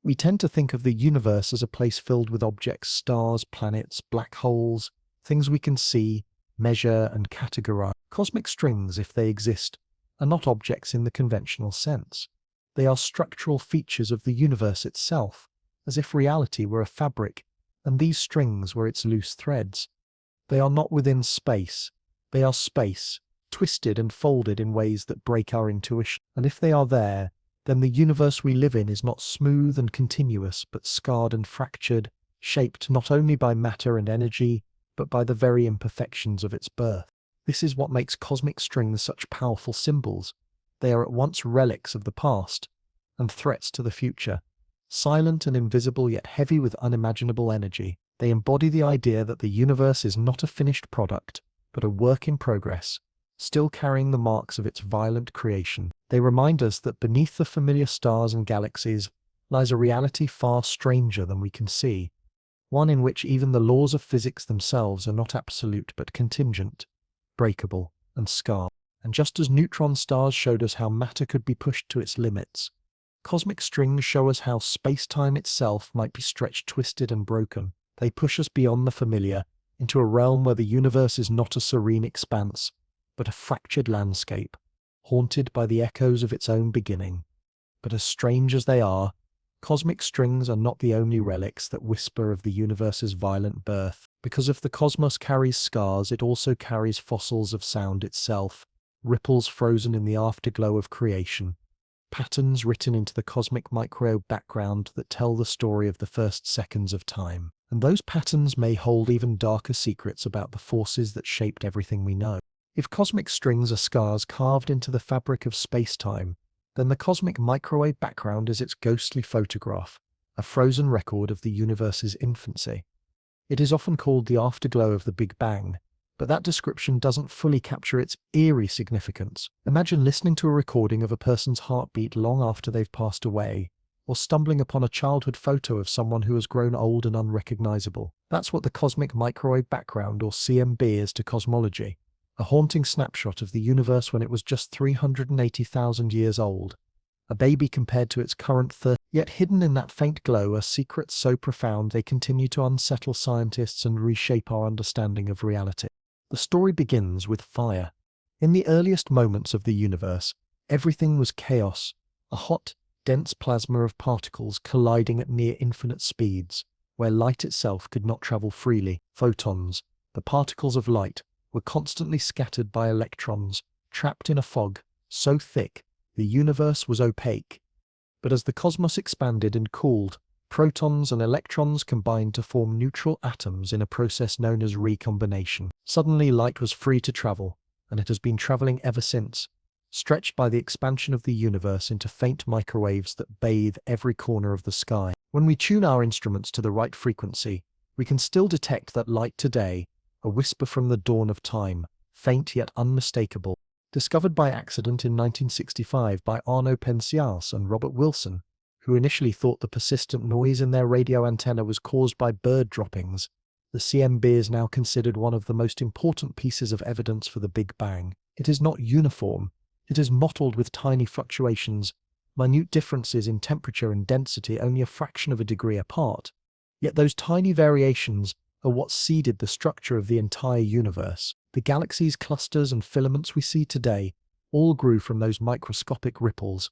We tend to think of the universe as a place filled with objects, stars, planets, black holes, things we can see, measure, and categorize. Cosmic strings, if they exist, are not objects in the conventional sense. They are structural features of the universe itself, as if reality were a fabric, and these strings were its loose threads. They are not within space. They are space, twisted and folded in ways that break our intuition. And if they are there, then the universe we live in is not smooth and continuous, but scarred and fractured, shaped not only by matter and energy, but by the very imperfections of its birth. This is what makes cosmic strings such powerful symbols. They are at once relics of the past and threats to the future. Silent and invisible, yet heavy with unimaginable energy, they embody the idea that the universe is not a finished product, but a work in progress, still carrying the marks of its violent creation. They remind us that beneath the familiar stars and galaxies lies a reality far stranger than we can see, one in which even the laws of physics themselves are not absolute but contingent, breakable, and scarred. And just as neutron stars showed us how matter could be pushed to its limits, cosmic strings show us how space-time itself might be stretched, twisted, and broken. They push us beyond the familiar, into a realm where the universe is not a serene expanse, but a fractured landscape, haunted by the echoes of its own beginning. But as strange as they are, cosmic strings are not the only relics that whisper of the universe's violent birth. Because if the cosmos carries scars, it also carries fossils of sound itself, ripples frozen in the afterglow of creation, patterns written into the cosmic microwave background that tell the story of the first seconds of time. And those patterns may hold even darker secrets about the forces that shaped everything we know. If cosmic strings are scars carved into the fabric of space-time, then the cosmic microwave background is its ghostly photograph, a frozen record of the universe's infancy. It is often called the afterglow of the Big Bang, but that description doesn't fully capture its eerie significance. Imagine listening to a recording of a person's heartbeat long after they've passed away, or stumbling upon a childhood photo of someone who has grown old and unrecognizable. That's what the cosmic microwave background, or CMB, is to cosmology. A haunting snapshot of the universe when it was just 380,000 years old, a baby compared to its current 30. Yet hidden in that faint glow are secrets so profound they continue to unsettle scientists and reshape our understanding of reality. The story begins with fire. In the earliest moments of the universe, everything was chaos, a hot, dense plasma of particles colliding at near infinite speeds, where light itself could not travel freely. Photons, the particles of light, were constantly scattered by electrons, trapped in a fog so thick the universe was opaque. But as the cosmos expanded and cooled, protons and electrons combined to form neutral atoms in a process known as recombination. Suddenly light was free to travel, and it has been traveling ever since, stretched by the expansion of the universe into faint microwaves that bathe every corner of the sky. When we tune our instruments to the right frequency, we can still detect that light today, a whisper from the dawn of time, faint yet unmistakable. Discovered by accident in 1965 by Arno Penzias and Robert Wilson, who initially thought the persistent noise in their radio antenna was caused by bird droppings, the CMB is now considered one of the most important pieces of evidence for the Big Bang. It is not uniform. It is mottled with tiny fluctuations, minute differences in temperature and density only a fraction of a degree apart. Yet those tiny variations are what seeded the structure of the entire universe. The galaxies, clusters, and filaments we see today all grew from those microscopic ripples.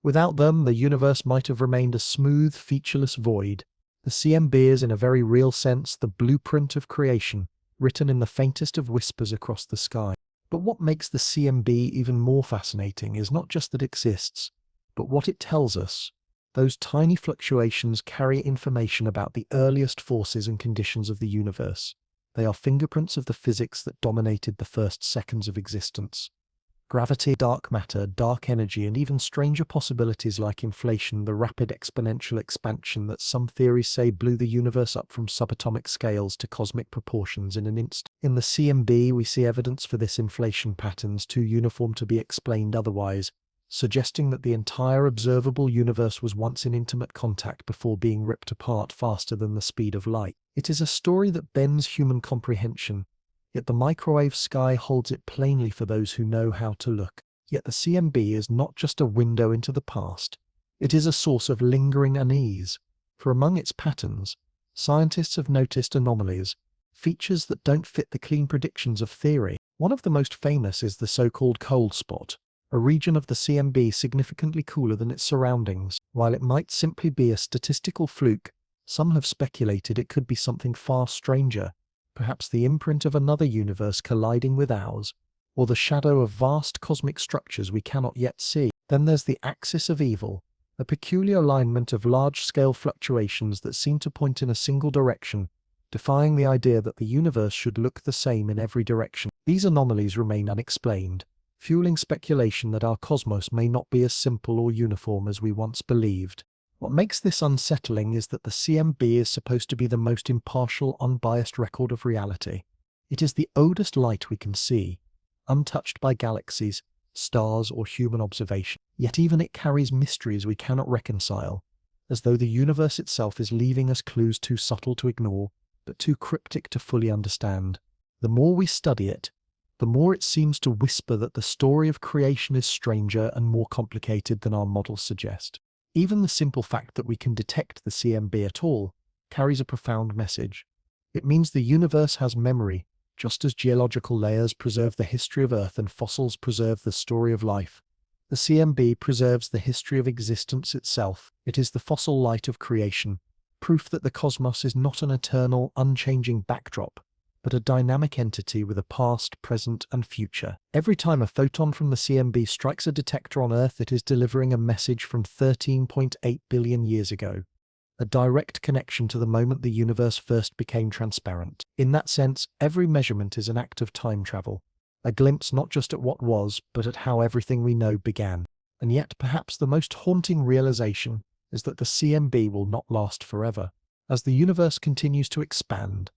Without them, the universe might have remained a smooth, featureless void. The CMB is, in a very real sense, the blueprint of creation, written in the faintest of whispers across the sky. But what makes the CMB even more fascinating is not just that it exists, but what it tells us. Those tiny fluctuations carry information about the earliest forces and conditions of the universe. They are fingerprints of the physics that dominated the first seconds of existence. Gravity, dark matter, dark energy, and even stranger possibilities like inflation, the rapid exponential expansion that some theories say blew the universe up from subatomic scales to cosmic proportions in an instant. In the CMB, we see evidence for this inflation patterns too uniform to be explained otherwise, suggesting that the entire observable universe was once in intimate contact before being ripped apart faster than the speed of light. It is a story that bends human comprehension, yet the microwave sky holds it plainly for those who know how to look. Yet the CMB is not just a window into the past, it is a source of lingering unease, for among its patterns, scientists have noticed anomalies, features that don't fit the clean predictions of theory. One of the most famous is the so-called cold spot, a region of the CMB significantly cooler than its surroundings. While it might simply be a statistical fluke, some have speculated it could be something far stranger, perhaps the imprint of another universe colliding with ours, or the shadow of vast cosmic structures we cannot yet see. Then there's the axis of evil, a peculiar alignment of large-scale fluctuations that seem to point in a single direction, defying the idea that the universe should look the same in every direction. These anomalies remain unexplained, fueling speculation that our cosmos may not be as simple or uniform as we once believed. What makes this unsettling is that the CMB is supposed to be the most impartial, unbiased record of reality. It is the oldest light we can see, untouched by galaxies, stars, or human observation. Yet even it carries mysteries we cannot reconcile, as though the universe itself is leaving us clues too subtle to ignore, but too cryptic to fully understand. The more we study it, the more it seems to whisper that the story of creation is stranger and more complicated than our models suggest. Even the simple fact that we can detect the CMB at all carries a profound message. It means the universe has memory, just as geological layers preserve the history of Earth and fossils preserve the story of life. The CMB preserves the history of existence itself. It is the fossil light of creation, proof that the cosmos is not an eternal, unchanging backdrop, but a dynamic entity with a past, present, and future. Every time a photon from the CMB strikes a detector on Earth, it is delivering a message from 13.8 billion years ago, a direct connection to the moment the universe first became transparent. In that sense, every measurement is an act of time travel, a glimpse not just at what was, but at how everything we know began. And yet, perhaps the most haunting realization is that the CMB will not last forever. As the universe continues to expand,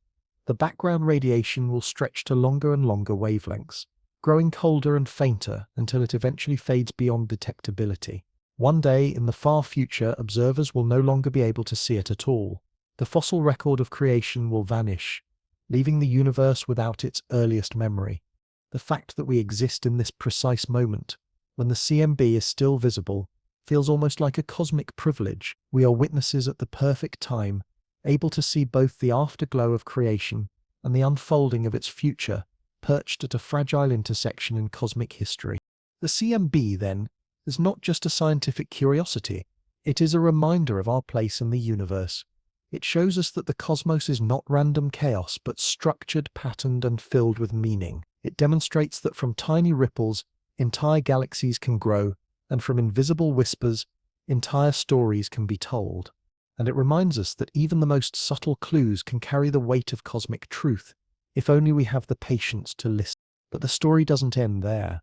the background radiation will stretch to longer and longer wavelengths, growing colder and fainter until it eventually fades beyond detectability. One day, in the far future, observers will no longer be able to see it at all. The fossil record of creation will vanish, leaving the universe without its earliest memory. The fact that we exist in this precise moment, when the CMB is still visible, feels almost like a cosmic privilege. We are witnesses at the perfect time, able to see both the afterglow of creation and the unfolding of its future, perched at a fragile intersection in cosmic history. The CMB, then, is not just a scientific curiosity. It is a reminder of our place in the universe. It shows us that the cosmos is not random chaos, but structured, patterned, and filled with meaning. It demonstrates that from tiny ripples, entire galaxies can grow, and from invisible whispers, entire stories can be told. And it reminds us that even the most subtle clues can carry the weight of cosmic truth, if only we have the patience to listen. But the story doesn't end there,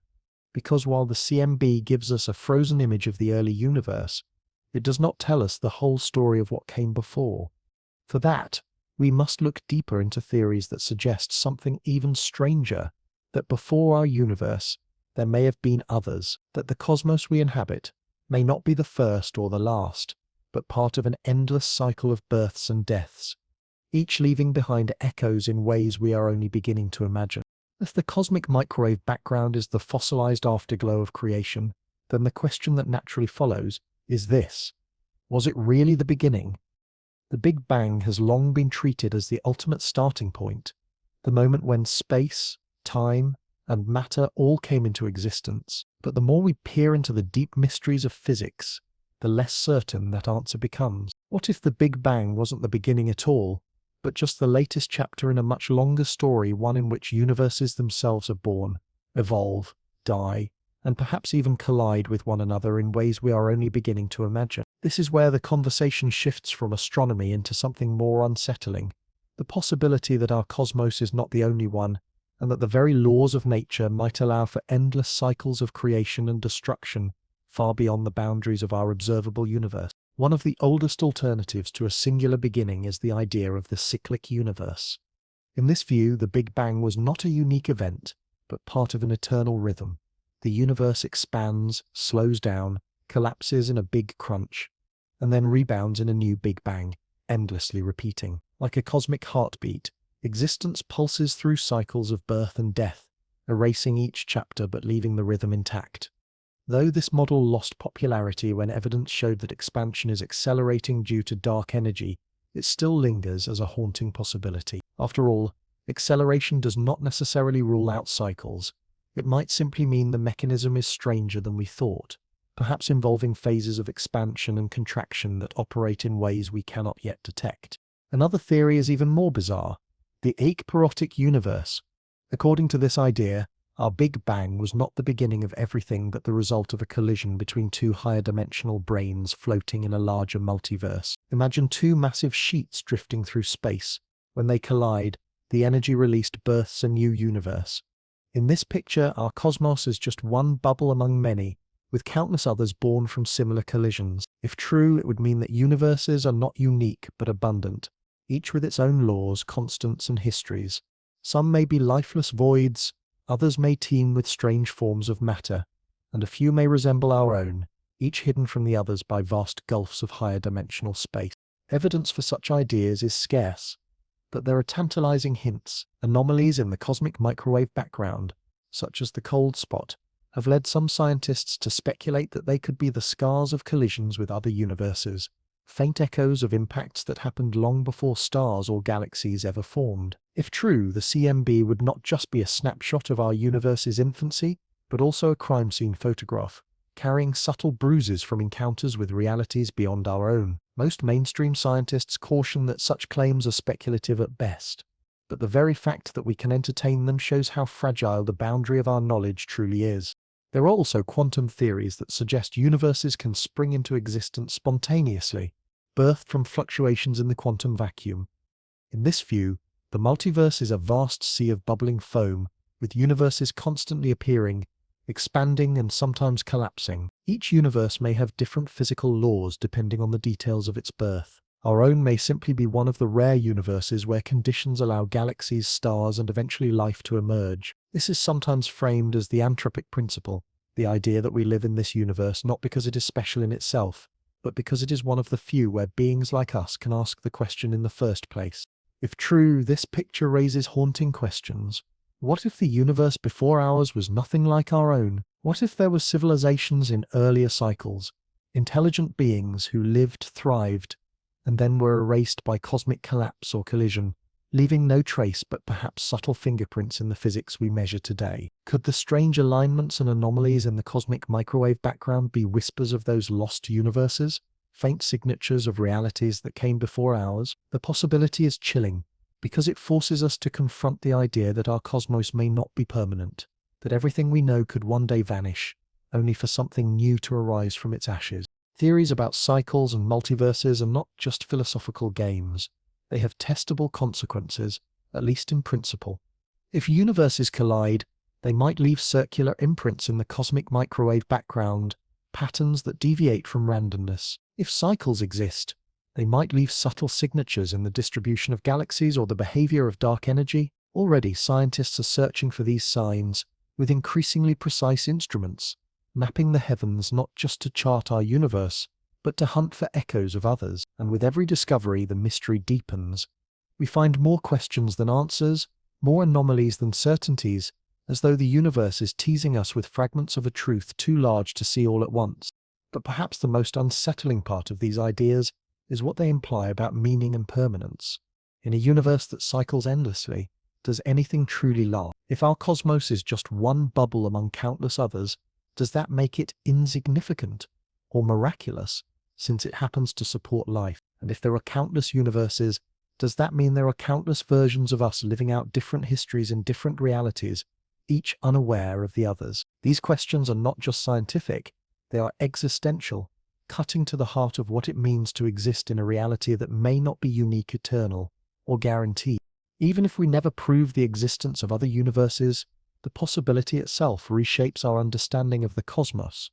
because while the CMB gives us a frozen image of the early universe, it does not tell us the whole story of what came before. For that, we must look deeper into theories that suggest something even stranger, that before our universe, there may have been others, that the cosmos we inhabit may not be the first or the last, but part of an endless cycle of births and deaths, each leaving behind echoes in ways we are only beginning to imagine. If the cosmic microwave background is the fossilized afterglow of creation, then the question that naturally follows is this: was it really the beginning? The Big Bang has long been treated as the ultimate starting point, the moment when space, time, and matter all came into existence. But the more we peer into the deep mysteries of physics, the less certain that answer becomes. What if the Big Bang wasn't the beginning at all, but just the latest chapter in a much longer story, one in which universes themselves are born, evolve, die, and perhaps even collide with one another in ways we are only beginning to imagine? This is where the conversation shifts from astronomy into something more unsettling, the possibility that our cosmos is not the only one, and that the very laws of nature might allow for endless cycles of creation and destruction far beyond the boundaries of our observable universe. One of the oldest alternatives to a singular beginning is the idea of the cyclic universe. In this view, the Big Bang was not a unique event, but part of an eternal rhythm. The universe expands, slows down, collapses in a big crunch, and then rebounds in a new Big Bang, endlessly repeating. Like a cosmic heartbeat, existence pulses through cycles of birth and death, erasing each chapter but leaving the rhythm intact. Though this model lost popularity when evidence showed that expansion is accelerating due to dark energy, it still lingers as a haunting possibility. After all, acceleration does not necessarily rule out cycles. It might simply mean the mechanism is stranger than we thought, perhaps involving phases of expansion and contraction that operate in ways we cannot yet detect. Another theory is even more bizarre: the apocalyptic universe. According to this idea, our Big Bang was not the beginning of everything but the result of a collision between two higher-dimensional brains floating in a larger multiverse. Imagine two massive sheets drifting through space. When they collide, the energy released births a new universe. In this picture, our cosmos is just one bubble among many, with countless others born from similar collisions. If true, it would mean that universes are not unique but abundant, each with its own laws, constants, and histories. Some may be lifeless voids, others may teem with strange forms of matter, and a few may resemble our own, each hidden from the others by vast gulfs of higher dimensional space. Evidence for such ideas is scarce, but there are tantalizing hints. Anomalies in the cosmic microwave background, such as the cold spot, have led some scientists to speculate that they could be the scars of collisions with other universes, faint echoes of impacts that happened long before stars or galaxies ever formed. If true, the CMB would not just be a snapshot of our universe's infancy, but also a crime scene photograph, carrying subtle bruises from encounters with realities beyond our own. Most mainstream scientists caution that such claims are speculative at best, but the very fact that we can entertain them shows how fragile the boundary of our knowledge truly is. There are also quantum theories that suggest universes can spring into existence spontaneously, birthed from fluctuations in the quantum vacuum. In this view, the multiverse is a vast sea of bubbling foam, with universes constantly appearing, expanding, and sometimes collapsing. Each universe may have different physical laws depending on the details of its birth. Our own may simply be one of the rare universes where conditions allow galaxies, stars, and eventually life to emerge. This is sometimes framed as the anthropic principle, the idea that we live in this universe not because it is special in itself, but because it is one of the few where beings like us can ask the question in the first place. If true, this picture raises haunting questions. What if the universe before ours was nothing like our own? What if there were civilizations in earlier cycles, intelligent beings who lived, thrived, and then were erased by cosmic collapse or collision, leaving no trace but perhaps subtle fingerprints in the physics we measure today? Could the strange alignments and anomalies in the cosmic microwave background be whispers of those lost universes, faint signatures of realities that came before ours? The possibility is chilling, because it forces us to confront the idea that our cosmos may not be permanent, that everything we know could one day vanish, only for something new to arise from its ashes. Theories about cycles and multiverses are not just philosophical games. They have testable consequences, at least in principle. If universes collide, they might leave circular imprints in the cosmic microwave background, patterns that deviate from randomness. If cycles exist, they might leave subtle signatures in the distribution of galaxies or the behavior of dark energy. Already, scientists are searching for these signs with increasingly precise instruments, mapping the heavens not just to chart our universe, but to hunt for echoes of others. And with every discovery, the mystery deepens. We find more questions than answers, more anomalies than certainties, as though the universe is teasing us with fragments of a truth too large to see all at once. But perhaps the most unsettling part of these ideas is what they imply about meaning and permanence. In a universe that cycles endlessly, does anything truly last? If our cosmos is just one bubble among countless others, does that make it insignificant or miraculous, since it happens to support life? And if there are countless universes, does that mean there are countless versions of us living out different histories in different realities, each unaware of the others? These questions are not just scientific, they are existential, cutting to the heart of what it means to exist in a reality that may not be unique, eternal, or guaranteed. Even if we never prove the existence of other universes, the possibility itself reshapes our understanding of the cosmos.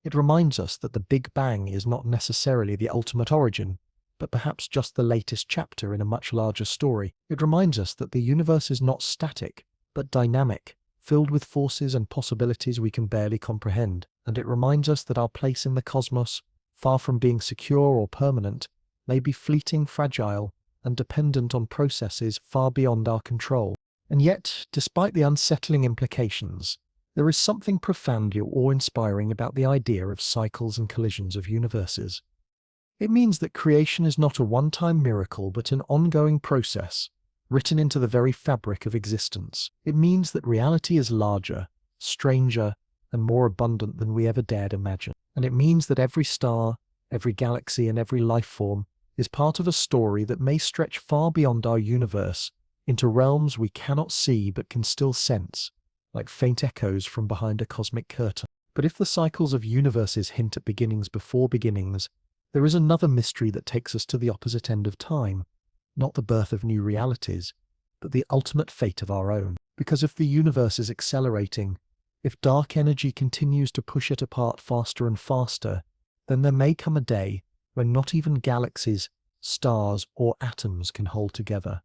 It reminds us that the Big Bang is not necessarily the ultimate origin, but perhaps just the latest chapter in a much larger story. It reminds us that the universe is not static, but dynamic, filled with forces and possibilities we can barely comprehend. And it reminds us that our place in the cosmos, far from being secure or permanent, may be fleeting, fragile, and dependent on processes far beyond our control. And yet, despite the unsettling implications, there is something profoundly awe-inspiring about the idea of cycles and collisions of universes. It means that creation is not a one-time miracle but an ongoing process, written into the very fabric of existence. It means that reality is larger, stranger, and more abundant than we ever dared imagine. And it means that every star, every galaxy, and every life form is part of a story that may stretch far beyond our universe, into realms we cannot see but can still sense, like faint echoes from behind a cosmic curtain. But if the cycles of universes hint at beginnings before beginnings, there is another mystery that takes us to the opposite end of time, not the birth of new realities, but the ultimate fate of our own. Because if the universe is accelerating, if dark energy continues to push it apart faster and faster, then there may come a day when not even galaxies, stars, or atoms can hold together.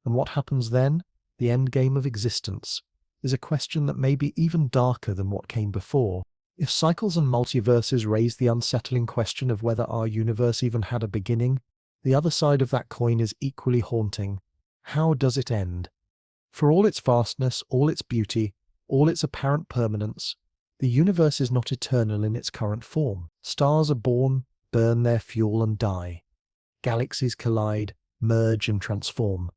And what happens then, the endgame of existence, is a question that may be even darker than what came before. If cycles and multiverses raise the unsettling question of whether our universe even had a beginning, the other side of that coin is equally haunting. How does it end? For all its vastness, all its beauty, all its apparent permanence, the universe is not eternal in its current form. Stars are born, burn their fuel and die. Galaxies collide, merge and transform.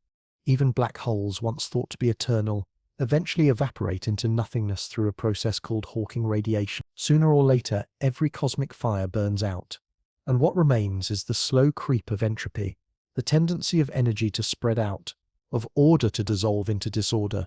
Even black holes, once thought to be eternal, eventually evaporate into nothingness through a process called Hawking radiation. Sooner or later, every cosmic fire burns out, and what remains is the slow creep of entropy, the tendency of energy to spread out, of order to dissolve into disorder.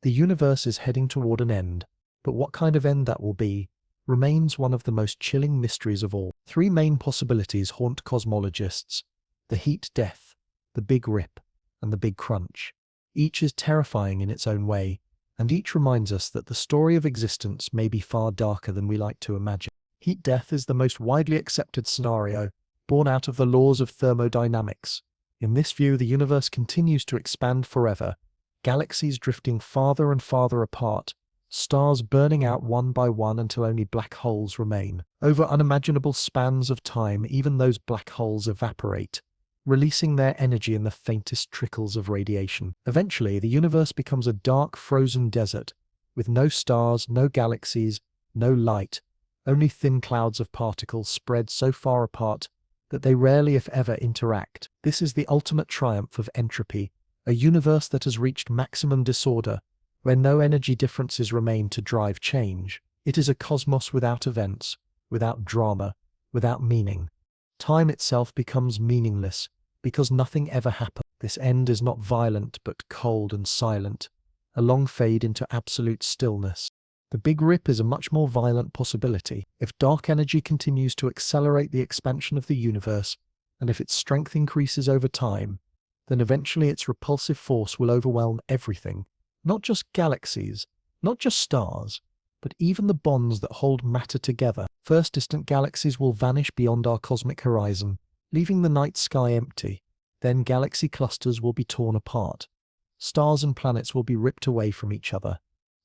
The universe is heading toward an end, but what kind of end that will be remains one of the most chilling mysteries of all. Three main possibilities haunt cosmologists: the heat death, the Big Rip, and the Big Crunch. Each is terrifying in its own way, and each reminds us that the story of existence may be far darker than we like to imagine. Heat death is the most widely accepted scenario, born out of the laws of thermodynamics. In this view, the universe continues to expand forever, galaxies drifting farther and farther apart, stars burning out one by one until only black holes remain. Over unimaginable spans of time, even those black holes evaporate, releasing their energy in the faintest trickles of radiation. Eventually, the universe becomes a dark, frozen desert, with no stars, no galaxies, no light, only thin clouds of particles spread so far apart that they rarely, if ever, interact. This is the ultimate triumph of entropy, a universe that has reached maximum disorder, where no energy differences remain to drive change. It is a cosmos without events, without drama, without meaning. Time itself becomes meaningless, because nothing ever happened. This end is not violent, but cold and silent, a long fade into absolute stillness. The Big Rip is a much more violent possibility. If dark energy continues to accelerate the expansion of the universe, and if its strength increases over time, then eventually its repulsive force will overwhelm everything. Not just galaxies, not just stars, but even the bonds that hold matter together. First, distant galaxies will vanish beyond our cosmic horizon, leaving the night sky empty. Then galaxy clusters will be torn apart. Stars and planets will be ripped away from each other.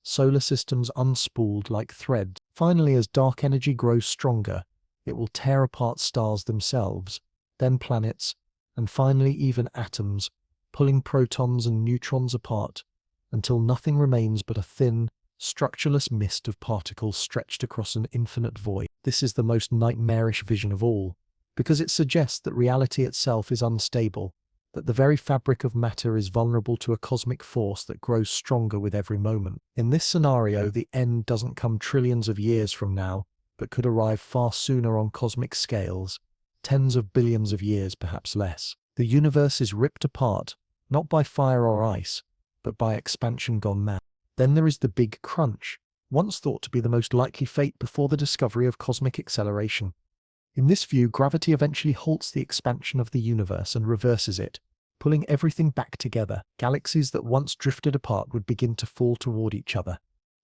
Solar systems unspooled like threads. Finally, as dark energy grows stronger, it will tear apart stars themselves, then planets, and finally even atoms, pulling protons and neutrons apart, until nothing remains but a thin, structureless mist of particles stretched across an infinite void. This is the most nightmarish vision of all, because it suggests that reality itself is unstable, that the very fabric of matter is vulnerable to a cosmic force that grows stronger with every moment. In this scenario, the end doesn't come trillions of years from now, but could arrive far sooner on cosmic scales, tens of billions of years, perhaps less. The universe is ripped apart, not by fire or ice, but by expansion gone mad. Then there is the Big Crunch, once thought to be the most likely fate before the discovery of cosmic acceleration. In this view, gravity eventually halts the expansion of the universe and reverses it, pulling everything back together. Galaxies that once drifted apart would begin to fall toward each other,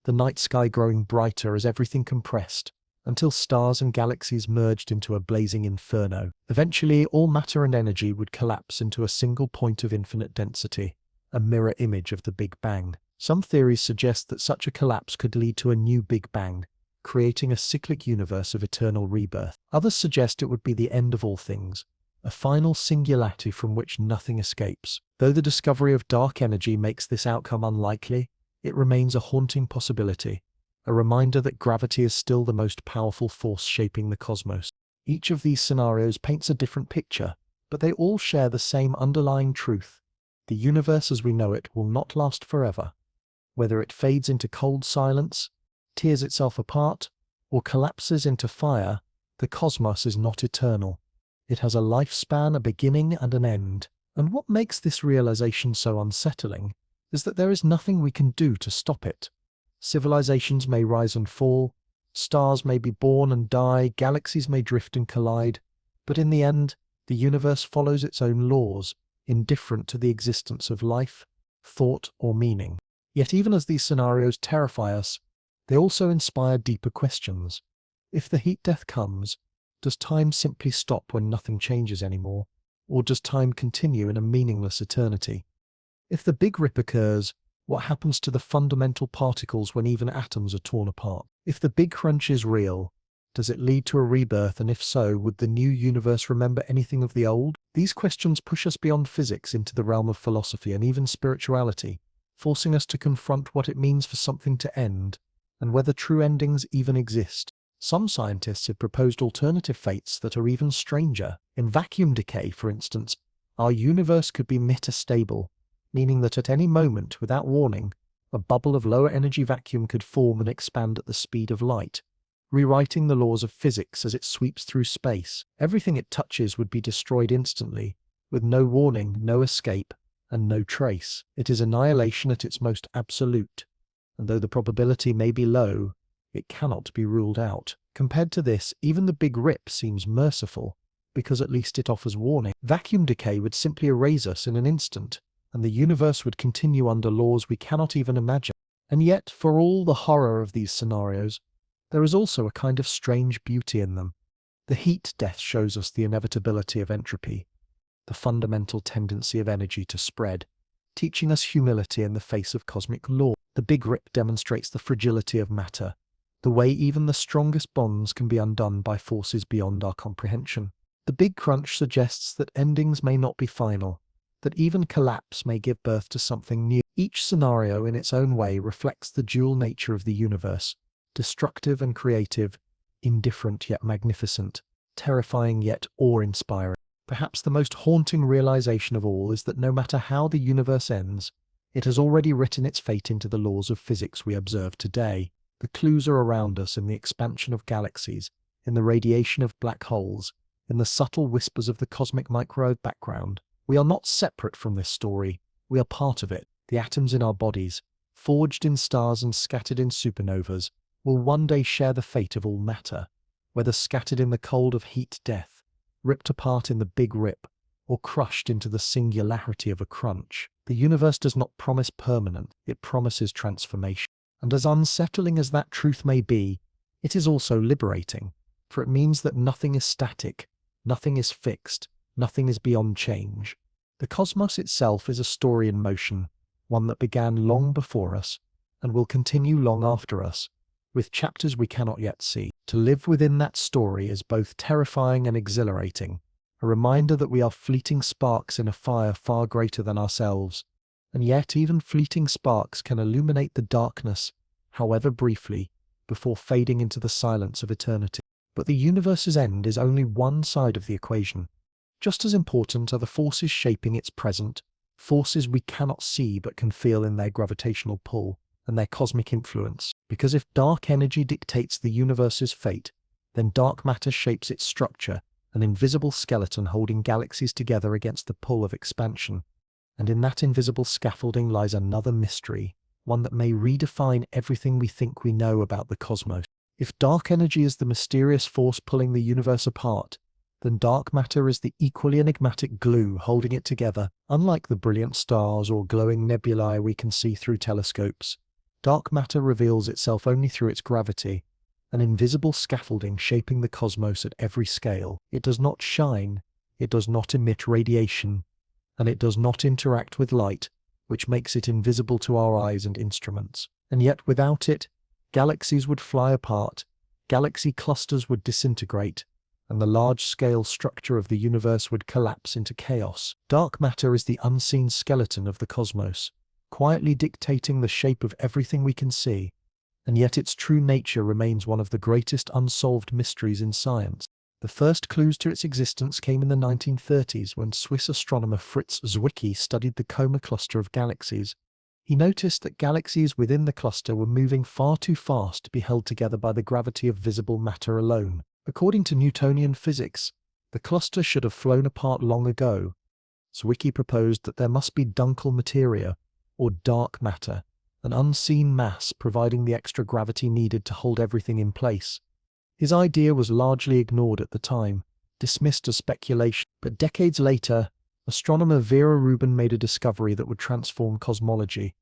the night sky growing brighter as everything compressed, until stars and galaxies merged into a blazing inferno. Eventually, all matter and energy would collapse into a single point of infinite density, a mirror image of the Big Bang. Some theories suggest that such a collapse could lead to a new Big Bang, creating a cyclic universe of eternal rebirth. Others suggest it would be the end of all things, a final singularity from which nothing escapes. Though the discovery of dark energy makes this outcome unlikely, it remains a haunting possibility, a reminder that gravity is still the most powerful force shaping the cosmos. Each of these scenarios paints a different picture, but they all share the same underlying truth. The universe as we know it will not last forever. Whether it fades into cold silence, tears itself apart, or collapses into fire, the cosmos is not eternal. It has a lifespan, a beginning and an end. And what makes this realization so unsettling is that there is nothing we can do to stop it. Civilizations may rise and fall, stars may be born and die, galaxies may drift and collide, but in the end, the universe follows its own laws, indifferent to the existence of life, thought, or meaning. Yet even as these scenarios terrify us, they also inspire deeper questions. If the heat death comes, does time simply stop when nothing changes anymore, or does time continue in a meaningless eternity? If the Big Rip occurs, what happens to the fundamental particles when even atoms are torn apart? If the Big Crunch is real, does it lead to a rebirth, and if so, would the new universe remember anything of the old? These questions push us beyond physics into the realm of philosophy and even spirituality, forcing us to confront what it means for something to end, and whether true endings even exist. Some scientists have proposed alternative fates that are even stranger. In vacuum decay, for instance, our universe could be metastable, meaning that at any moment, without warning, a bubble of lower energy vacuum could form and expand at the speed of light, rewriting the laws of physics as it sweeps through space. Everything it touches would be destroyed instantly, with no warning, no escape, and no trace. It is annihilation at its most absolute, and though the probability may be low, it cannot be ruled out. Compared to this, even the Big Rip seems merciful, because at least it offers warning. Vacuum decay would simply erase us in an instant, and the universe would continue under laws we cannot even imagine. And yet, for all the horror of these scenarios, there is also a kind of strange beauty in them. The heat death shows us the inevitability of entropy, the fundamental tendency of energy to spread, teaching us humility in the face of cosmic law. The Big Rip demonstrates the fragility of matter, the way even the strongest bonds can be undone by forces beyond our comprehension. The Big Crunch suggests that endings may not be final, that even collapse may give birth to something new. Each scenario in its own way reflects the dual nature of the universe, destructive and creative, indifferent yet magnificent, terrifying yet awe-inspiring. Perhaps the most haunting realization of all is that no matter how the universe ends, it has already written its fate into the laws of physics we observe today. The clues are around us in the expansion of galaxies, in the radiation of black holes, in the subtle whispers of the cosmic microwave background. We are not separate from this story, we are part of it. The atoms in our bodies, forged in stars and scattered in supernovas, will one day share the fate of all matter, whether scattered in the cold of heat death, ripped apart in the Big Rip, or crushed into the singularity of a crunch. The universe does not promise permanence, it promises transformation. And as unsettling as that truth may be, it is also liberating, for it means that nothing is static, nothing is fixed, nothing is beyond change. The cosmos itself is a story in motion, one that began long before us, and will continue long after us, with chapters we cannot yet see. To live within that story is both terrifying and exhilarating, a reminder that we are fleeting sparks in a fire far greater than ourselves, and yet even fleeting sparks can illuminate the darkness, however briefly, before fading into the silence of eternity. But the universe's end is only one side of the equation. Just as important are the forces shaping its present, forces we cannot see but can feel in their gravitational pull and their cosmic influence. Because if dark energy dictates the universe's fate, then dark matter shapes its structure, an invisible skeleton holding galaxies together against the pull of expansion. And in that invisible scaffolding lies another mystery, one that may redefine everything we think we know about the cosmos. If dark energy is the mysterious force pulling the universe apart, then dark matter is the equally enigmatic glue holding it together. Unlike the brilliant stars or glowing nebulae we can see through telescopes, dark matter reveals itself only through its gravity, an invisible scaffolding shaping the cosmos at every scale. It does not shine, it does not emit radiation, and it does not interact with light, which makes it invisible to our eyes and instruments. And yet without it, galaxies would fly apart, galaxy clusters would disintegrate, and the large-scale structure of the universe would collapse into chaos. Dark matter is the unseen skeleton of the cosmos, quietly dictating the shape of everything we can see, and yet its true nature remains one of the greatest unsolved mysteries in science. The first clues to its existence came in the 1930s when Swiss astronomer Fritz Zwicky studied the Coma cluster of galaxies. He noticed that galaxies within the cluster were moving far too fast to be held together by the gravity of visible matter alone. According to Newtonian physics, the cluster should have flown apart long ago. Zwicky proposed that there must be Dunkel materia, or dark matter, an unseen mass providing the extra gravity needed to hold everything in place. His idea was largely ignored at the time, dismissed as speculation, but decades later, astronomer Vera Rubin made a discovery that would transform cosmology.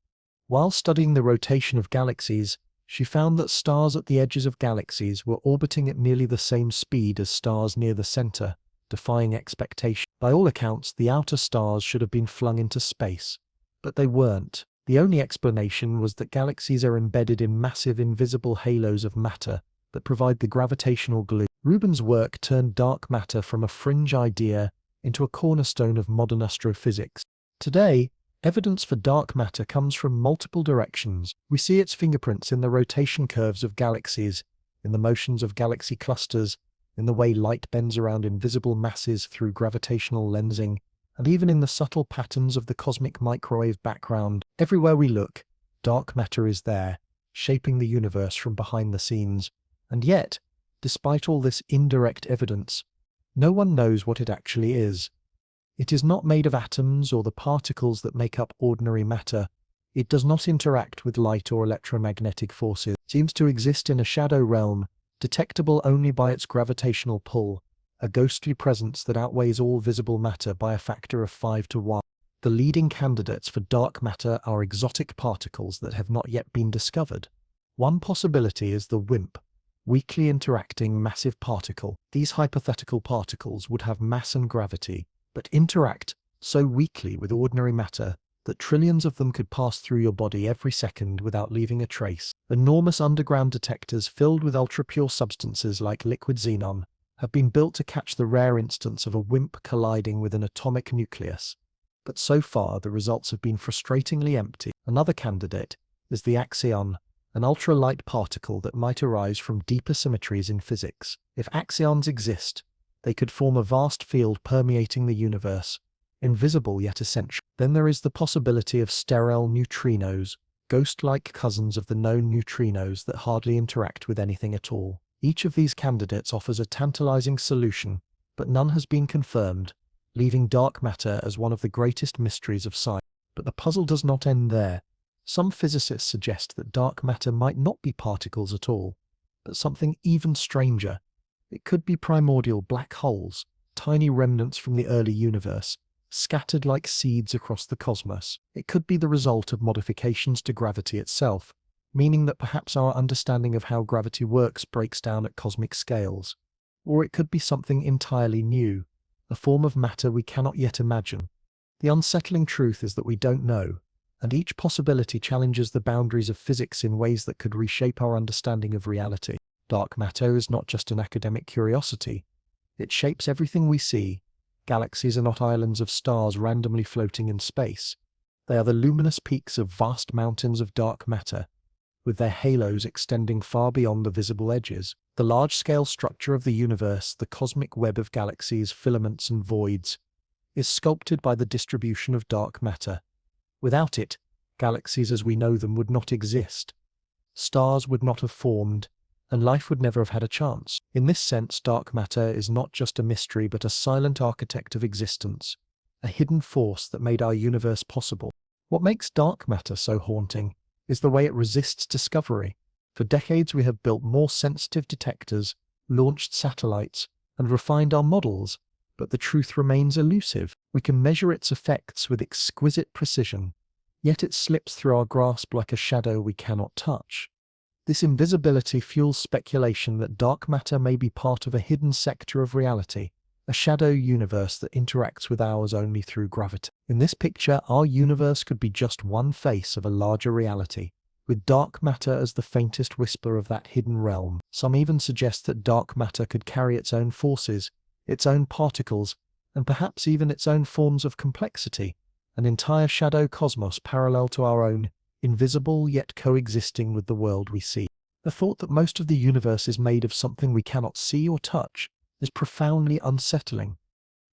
While studying the rotation of galaxies, she found that stars at the edges of galaxies were orbiting at nearly the same speed as stars near the center, defying expectation. By all accounts, the outer stars should have been flung into space, but they weren't. The only explanation was that galaxies are embedded in massive invisible halos of matter that provide the gravitational glue. Rubin's work turned dark matter from a fringe idea into a cornerstone of modern astrophysics. Today, evidence for dark matter comes from multiple directions. We see its fingerprints in the rotation curves of galaxies, in the motions of galaxy clusters, in the way light bends around invisible masses through gravitational lensing, and even in the subtle patterns of the cosmic microwave background. Everywhere we look, dark matter is there, shaping the universe from behind the scenes. And yet, despite all this indirect evidence, no one knows what it actually is. It is not made of atoms or the particles that make up ordinary matter. It does not interact with light or electromagnetic forces. It seems to exist in a shadow realm, detectable only by its gravitational pull, a ghostly presence that outweighs all visible matter by a factor of 5 to 1. The leading candidates for dark matter are exotic particles that have not yet been discovered. One possibility is the WIMP, weakly interacting massive particle. These hypothetical particles would have mass and gravity, but interact so weakly with ordinary matter that trillions of them could pass through your body every second without leaving a trace. Enormous underground detectors filled with ultra-pure substances like liquid xenon have been built to catch the rare instance of a WIMP colliding with an atomic nucleus. But so far, the results have been frustratingly empty. Another candidate is the axion, an ultralight particle that might arise from deeper symmetries in physics. If axions exist, they could form a vast field permeating the universe, invisible yet essential. Then there is the possibility of sterile neutrinos, ghost-like cousins of the known neutrinos that hardly interact with anything at all. Each of these candidates offers a tantalizing solution, but none has been confirmed, leaving dark matter as one of the greatest mysteries of science. But the puzzle does not end there. Some physicists suggest that dark matter might not be particles at all, but something even stranger. It could be primordial black holes, tiny remnants from the early universe, scattered like seeds across the cosmos. It could be the result of modifications to gravity itself, meaning that perhaps our understanding of how gravity works breaks down at cosmic scales. Or it could be something entirely new, a form of matter we cannot yet imagine. The unsettling truth is that we don't know, and each possibility challenges the boundaries of physics in ways that could reshape our understanding of reality. Dark matter is not just an academic curiosity. It shapes everything we see. Galaxies are not islands of stars randomly floating in space. They are the luminous peaks of vast mountains of dark matter, with their halos extending far beyond the visible edges. The large-scale structure of the universe, the cosmic web of galaxies, filaments, and voids, is sculpted by the distribution of dark matter. Without it, galaxies as we know them would not exist. Stars would not have formed, and life would never have had a chance. In this sense, dark matter is not just a mystery but a silent architect of existence, a hidden force that made our universe possible. What makes dark matter so haunting is the way it resists discovery. For decades we have built more sensitive detectors, launched satellites, and refined our models, but the truth remains elusive. We can measure its effects with exquisite precision, yet it slips through our grasp like a shadow we cannot touch. This invisibility fuels speculation that dark matter may be part of a hidden sector of reality, a shadow universe that interacts with ours only through gravity. In this picture, our universe could be just one face of a larger reality, with dark matter as the faintest whisper of that hidden realm. Some even suggest that dark matter could carry its own forces, its own particles, and perhaps even its own forms of complexity, an entire shadow cosmos parallel to our own, invisible yet coexisting with the world we see. The thought that most of the universe is made of something we cannot see or touch is profoundly unsettling.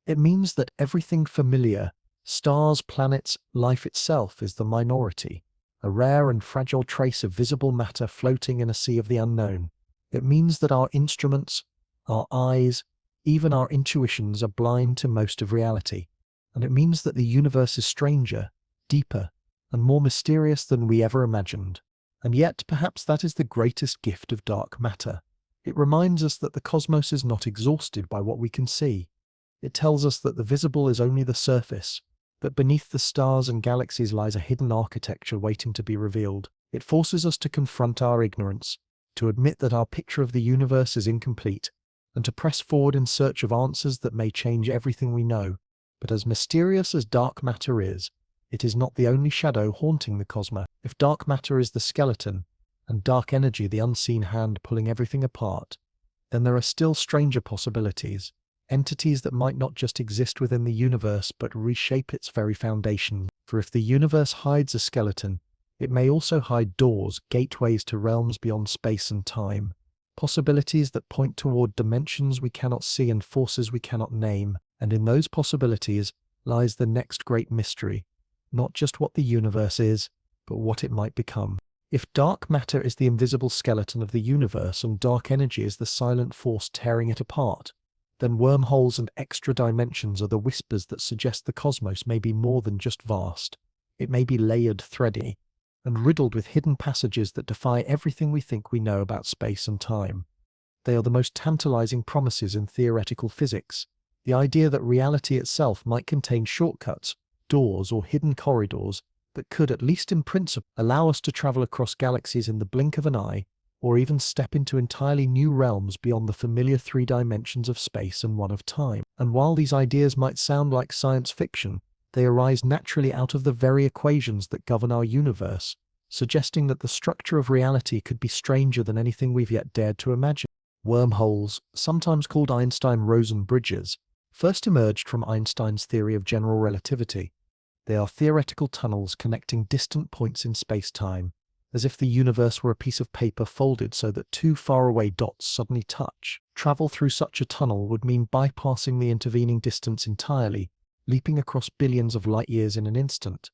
It means that everything familiar, stars, planets, life itself, is the minority, a rare and fragile trace of visible matter floating in a sea of the unknown. It means that our instruments, our eyes, even our intuitions are blind to most of reality. And it means that the universe is stranger, deeper, and more mysterious than we ever imagined. And yet, perhaps that is the greatest gift of dark matter. It reminds us that the cosmos is not exhausted by what we can see. It tells us that the visible is only the surface, that beneath the stars and galaxies lies a hidden architecture waiting to be revealed. It forces us to confront our ignorance, to admit that our picture of the universe is incomplete, and to press forward in search of answers that may change everything we know. But as mysterious as dark matter is, it is not the only shadow haunting the cosmos. If dark matter is the skeleton, and dark energy the unseen hand pulling everything apart, then there are still stranger possibilities, entities that might not just exist within the universe but reshape its very foundation. For if the universe hides a skeleton, it may also hide doors, gateways to realms beyond space and time, possibilities that point toward dimensions we cannot see and forces we cannot name. And in those possibilities lies the next great mystery, not just what the universe is, but what it might become. If dark matter is the invisible skeleton of the universe and dark energy is the silent force tearing it apart, then wormholes and extra dimensions are the whispers that suggest the cosmos may be more than just vast. It may be layered, thready, and riddled with hidden passages that defy everything we think we know about space and time. They are the most tantalizing promises in theoretical physics. The idea that reality itself might contain shortcuts, doors, or hidden corridors that could, at least in principle, allow us to travel across galaxies in the blink of an eye, or even step into entirely new realms beyond the familiar three dimensions of space and one of time. And while these ideas might sound like science fiction, they arise naturally out of the very equations that govern our universe, suggesting that the structure of reality could be stranger than anything we've yet dared to imagine. Wormholes, sometimes called Einstein-Rosen bridges, first emerged from Einstein's theory of general relativity. They are theoretical tunnels connecting distant points in space-time, as if the universe were a piece of paper folded so that two faraway dots suddenly touch. Travel through such a tunnel would mean bypassing the intervening distance entirely, leaping across billions of light-years in an instant.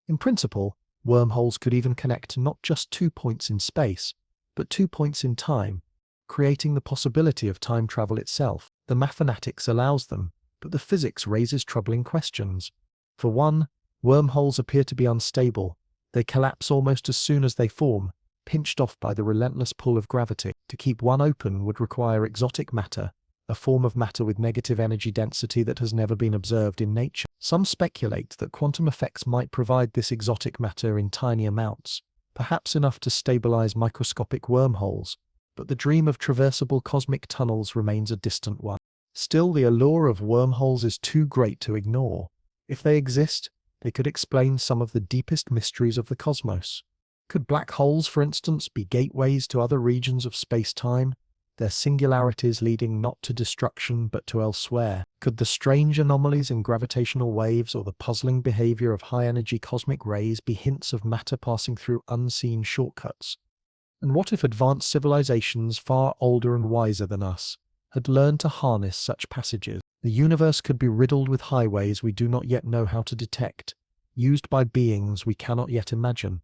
In principle, wormholes could even connect not just 2 points in space, but 2 points in time, creating the possibility of time travel itself. The mathematics allows them, but the physics raises troubling questions. For one, wormholes appear to be unstable. They collapse almost as soon as they form, pinched off by the relentless pull of gravity. To keep one open would require exotic matter, a form of matter with negative energy density that has never been observed in nature. Some speculate that quantum effects might provide this exotic matter in tiny amounts, perhaps enough to stabilize microscopic wormholes, but the dream of traversable cosmic tunnels remains a distant one. Still, the allure of wormholes is too great to ignore. If they exist, they could explain some of the deepest mysteries of the cosmos. Could black holes, for instance, be gateways to other regions of space-time, their singularities leading not to destruction but to elsewhere? Could the strange anomalies in gravitational waves or the puzzling behavior of high-energy cosmic rays be hints of matter passing through unseen shortcuts? And what if advanced civilizations far older and wiser than us had learned to harness such passages? The universe could be riddled with highways we do not yet know how to detect, used by beings we cannot yet imagine.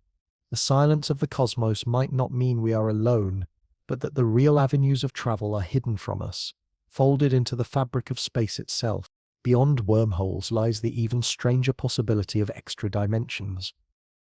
The silence of the cosmos might not mean we are alone, but that the real avenues of travel are hidden from us, folded into the fabric of space itself. Beyond wormholes lies the even stranger possibility of extra dimensions.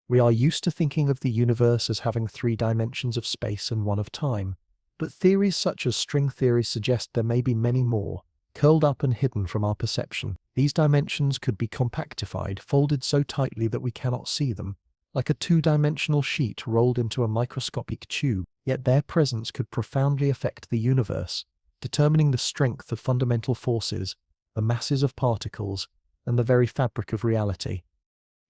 We are used to thinking of the universe as having 3 dimensions of space and one of time, But theories such as string theory suggest there may be many more, curled up and hidden from our perception. These dimensions could be compactified, folded so tightly that we cannot see them, like a two-dimensional sheet rolled into a microscopic tube, yet their presence could profoundly affect the universe, determining the strength of fundamental forces, the masses of particles, and the very fabric of reality.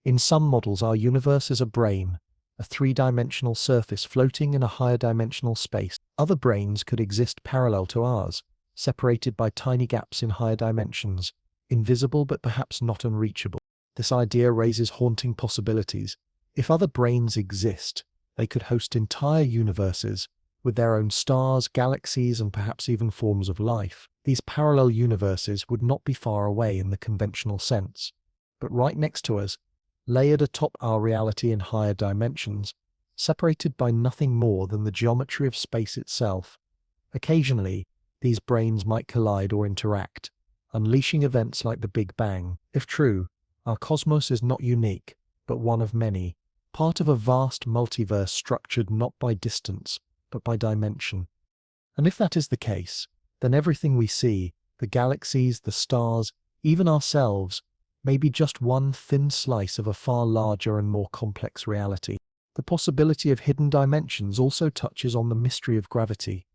In some models, our universe is a brane, a three-dimensional surface floating in a higher dimensional space. Other branes could exist parallel to ours, separated by tiny gaps in higher dimensions, invisible but perhaps not unreachable. This idea raises haunting possibilities. If other branes exist, they could host entire universes, with their own stars, galaxies, and perhaps even forms of life. These parallel universes would not be far away in the conventional sense, but right next to us, layered atop our reality in higher dimensions, separated by nothing more than the geometry of space itself. Occasionally, these branes might collide or interact, unleashing events like the Big Bang. If true, our cosmos is not unique, but one of many, part of a vast multiverse structured not by distance, but by dimension. And if that is the case, then everything we see, the galaxies, the stars, even ourselves, may be just one thin slice of a far larger and more complex reality. The possibility of hidden dimensions also touches on the mystery of gravity.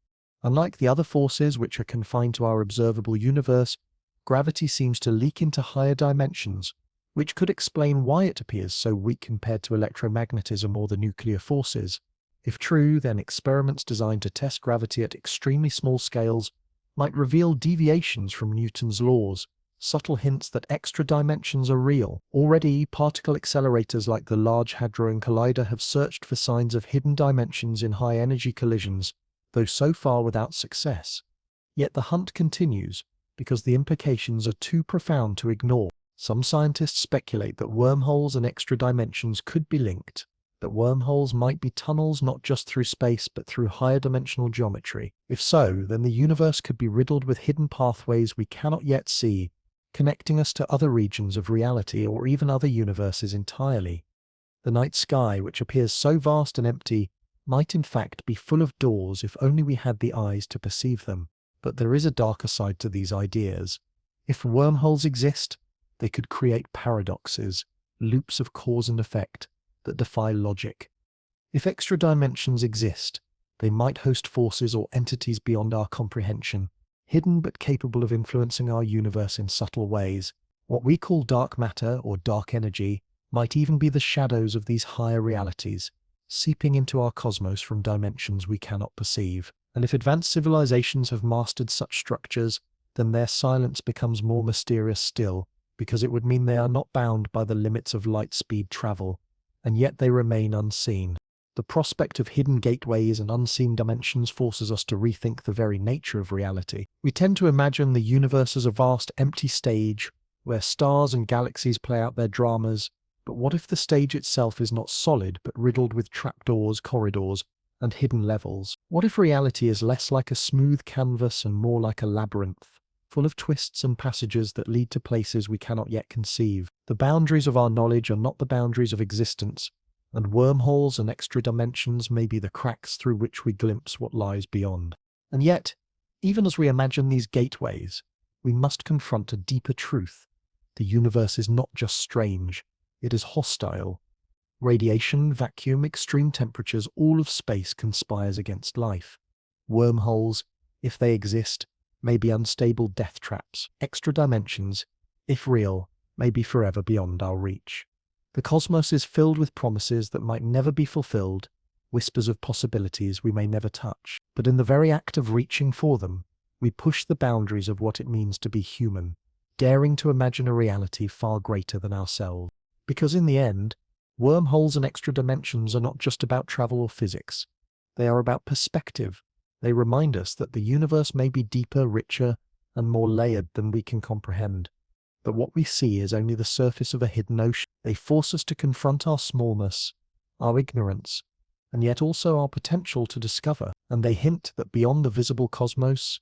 Unlike the other forces which are confined to our observable universe, gravity seems to leak into higher dimensions, which could explain why it appears so weak compared to electromagnetism or the nuclear forces. If true, then experiments designed to test gravity at extremely small scales might reveal deviations from Newton's laws, subtle hints that extra dimensions are real. Already, particle accelerators like the Large Hadron Collider have searched for signs of hidden dimensions in high-energy collisions, though so far without success. Yet the hunt continues, because the implications are too profound to ignore. Some scientists speculate that wormholes and extra dimensions could be linked, that wormholes might be tunnels not just through space but through higher dimensional geometry. If so, then the universe could be riddled with hidden pathways we cannot yet see, connecting us to other regions of reality or even other universes entirely. The night sky, which appears so vast and empty, might in fact be full of doors if only we had the eyes to perceive them. But there is a darker side to these ideas. If wormholes exist, they could create paradoxes, loops of cause and effect, that defy logic. If extra dimensions exist, they might host forces or entities beyond our comprehension, hidden but capable of influencing our universe in subtle ways. What we call dark matter or dark energy might even be the shadows of these higher realities, seeping into our cosmos from dimensions we cannot perceive. And if advanced civilizations have mastered such structures, then their silence becomes more mysterious still, because it would mean they are not bound by the limits of light-speed travel, and yet they remain unseen. The prospect of hidden gateways and unseen dimensions forces us to rethink the very nature of reality. We tend to imagine the universe as a vast empty stage, where stars and galaxies play out their dramas, but what if the stage itself is not solid but riddled with trapdoors, corridors, and hidden levels? What if reality is less like a smooth canvas and more like a labyrinth, full of twists and passages that lead to places we cannot yet conceive? The boundaries of our knowledge are not the boundaries of existence, and wormholes and extra dimensions may be the cracks through which we glimpse what lies beyond. And yet, even as we imagine these gateways, we must confront a deeper truth. The universe is not just strange, it is hostile. Radiation, vacuum, extreme temperatures, all of space conspires against life. Wormholes, if they exist, may be unstable death traps. Extra dimensions, if real, may be forever beyond our reach. The cosmos is filled with promises that might never be fulfilled, whispers of possibilities we may never touch. But in the very act of reaching for them, we push the boundaries of what it means to be human, daring to imagine a reality far greater than ourselves. Because in the end, wormholes and extra dimensions are not just about travel or physics. They are about perspective. They remind us that the universe may be deeper, richer, and more layered than we can comprehend. But what we see is only the surface of a hidden ocean. They force us to confront our smallness, our ignorance, and yet also our potential to discover. And they hint that beyond the visible cosmos,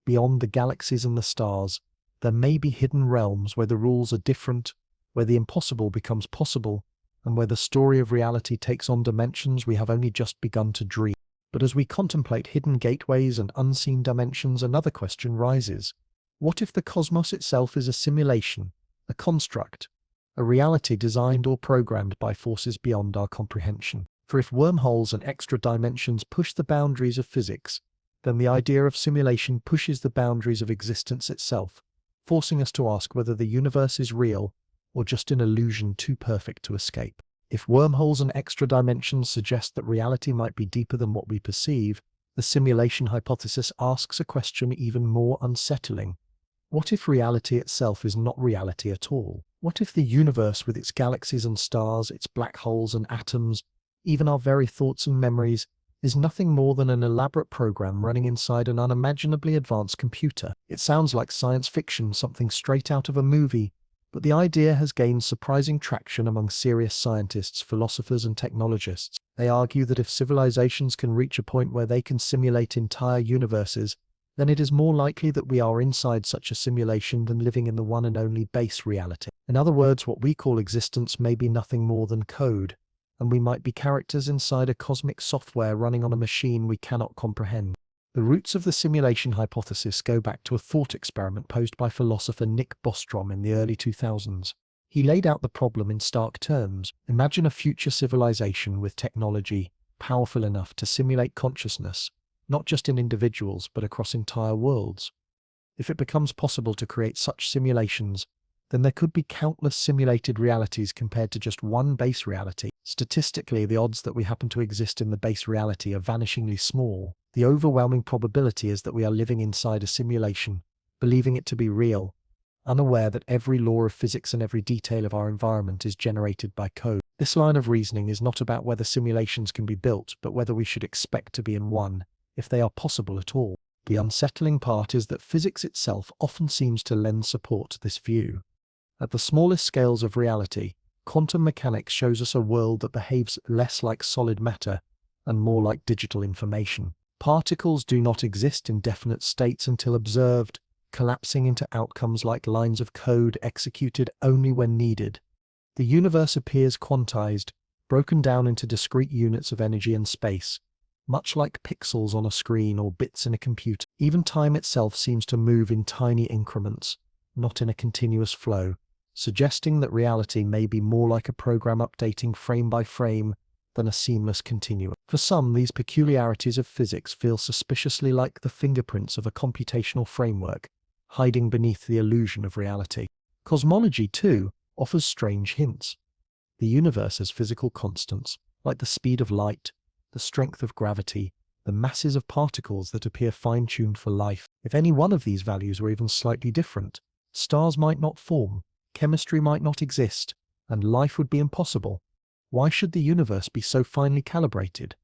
beyond the galaxies and the stars, there may be hidden realms where the rules are different, where the impossible becomes possible, and where the story of reality takes on dimensions we have only just begun to dream. But as we contemplate hidden gateways and unseen dimensions, another question rises. What if the cosmos itself is a simulation, a construct, a reality designed or programmed by forces beyond our comprehension? For if wormholes and extra dimensions push the boundaries of physics, then the idea of simulation pushes the boundaries of existence itself, forcing us to ask whether the universe is real or just an illusion too perfect to escape. If wormholes and extra dimensions suggest that reality might be deeper than what we perceive, the simulation hypothesis asks a question even more unsettling. What if reality itself is not reality at all? What if the universe with its galaxies and stars, its black holes and atoms, even our very thoughts and memories, is nothing more than an elaborate program running inside an unimaginably advanced computer? It sounds like science fiction, something straight out of a movie, but the idea has gained surprising traction among serious scientists, philosophers, and technologists. They argue that if civilizations can reach a point where they can simulate entire universes, then it is more likely that we are inside such a simulation than living in the one and only base reality. In other words, what we call existence may be nothing more than code, and we might be characters inside a cosmic software running on a machine we cannot comprehend. The roots of the simulation hypothesis go back to a thought experiment posed by philosopher Nick Bostrom in the early 2000s. He laid out the problem in stark terms. Imagine a future civilization with technology powerful enough to simulate consciousness, not just in individuals but across entire worlds. If it becomes possible to create such simulations, then there could be countless simulated realities compared to just one base reality. Statistically, the odds that we happen to exist in the base reality are vanishingly small. The overwhelming probability is that we are living inside a simulation, believing it to be real, unaware that every law of physics and every detail of our environment is generated by code. This line of reasoning is not about whether simulations can be built, but whether we should expect to be in one, if they are possible at all. The unsettling part is that physics itself often seems to lend support to this view. At the smallest scales of reality, quantum mechanics shows us a world that behaves less like solid matter and more like digital information. Particles do not exist in definite states until observed, collapsing into outcomes like lines of code executed only when needed. The universe appears quantized, broken down into discrete units of energy and space, much like pixels on a screen or bits in a computer. Even time itself seems to move in tiny increments, not in a continuous flow, suggesting that reality may be more like a program updating frame by frame than a seamless continuum. For some, these peculiarities of physics feel suspiciously like the fingerprints of a computational framework, hiding beneath the illusion of reality. Cosmology, too, offers strange hints. The universe has physical constants, like the speed of light, the strength of gravity, the masses of particles that appear fine-tuned for life. If any one of these values were even slightly different, stars might not form, chemistry might not exist, and life would be impossible. Why should the universe be so finely calibrated?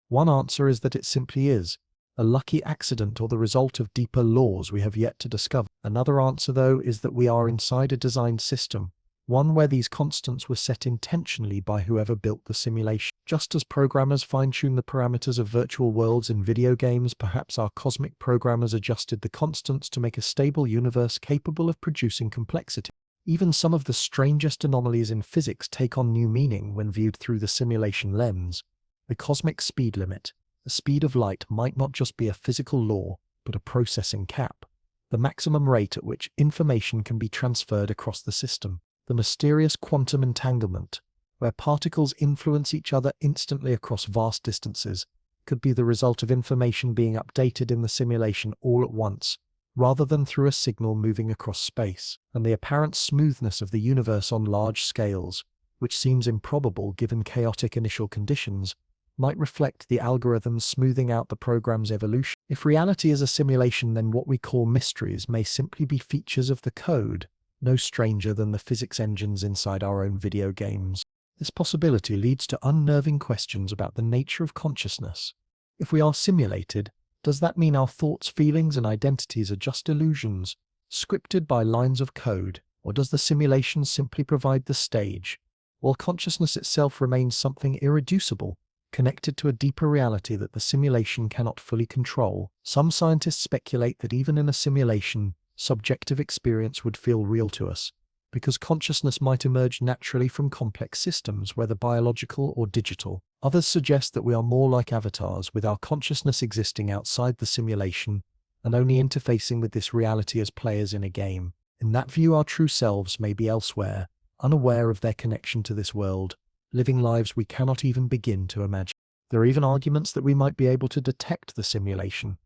One answer is that it simply is, a lucky accident or the result of deeper laws we have yet to discover. Another answer, though, is that we are inside a designed system, one where these constants were set intentionally by whoever built the simulation. Just as programmers fine-tune the parameters of virtual worlds in video games, perhaps our cosmic programmers adjusted the constants to make a stable universe capable of producing complexity. Even some of the strangest anomalies in physics take on new meaning when viewed through the simulation lens. The cosmic speed limit, the speed of light, might not just be a physical law, but a processing cap, the maximum rate at which information can be transferred across the system. The mysterious quantum entanglement, where particles influence each other instantly across vast distances, could be the result of information being updated in the simulation all at once, rather than through a signal moving across space. And the apparent smoothness of the universe on large scales, which seems improbable given chaotic initial conditions, might reflect the algorithms smoothing out the program's evolution. If reality is a simulation, then what we call mysteries may simply be features of the code, no stranger than the physics engines inside our own video games. This possibility leads to unnerving questions about the nature of consciousness. If we are simulated, does that mean our thoughts, feelings, and identities are just illusions, scripted by lines of code, or does the simulation simply provide the stage, while consciousness itself remains something irreducible, connected to a deeper reality that the simulation cannot fully control? Some scientists speculate that even in a simulation, subjective experience would feel real to us, because consciousness might emerge naturally from complex systems, whether biological or digital. Others suggest that we are more like avatars, with our consciousness existing outside the simulation and only interfacing with this reality as players in a game. In that view, our true selves may be elsewhere, unaware of their connection to this world, living lives we cannot even begin to imagine. There are even arguments that we might be able to detect the simulation.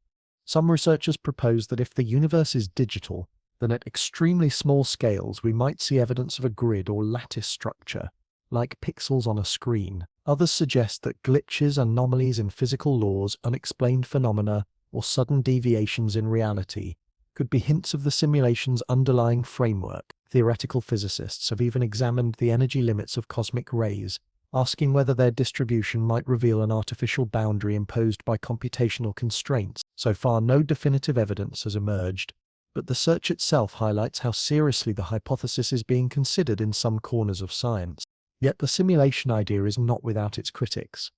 Some researchers propose that if the universe is digital, then at extremely small scales we might see evidence of a grid or lattice structure, like pixels on a screen. Others suggest that glitches, anomalies in physical laws, unexplained phenomena, or sudden deviations in reality could be hints of the simulation's underlying framework. Theoretical physicists have even examined the energy limits of cosmic rays, asking whether their distribution might reveal an artificial boundary imposed by computational constraints. So far, no definitive evidence has emerged, but the search itself highlights how seriously the hypothesis is being considered in some corners of science. Yet the simulation idea is not without its critics.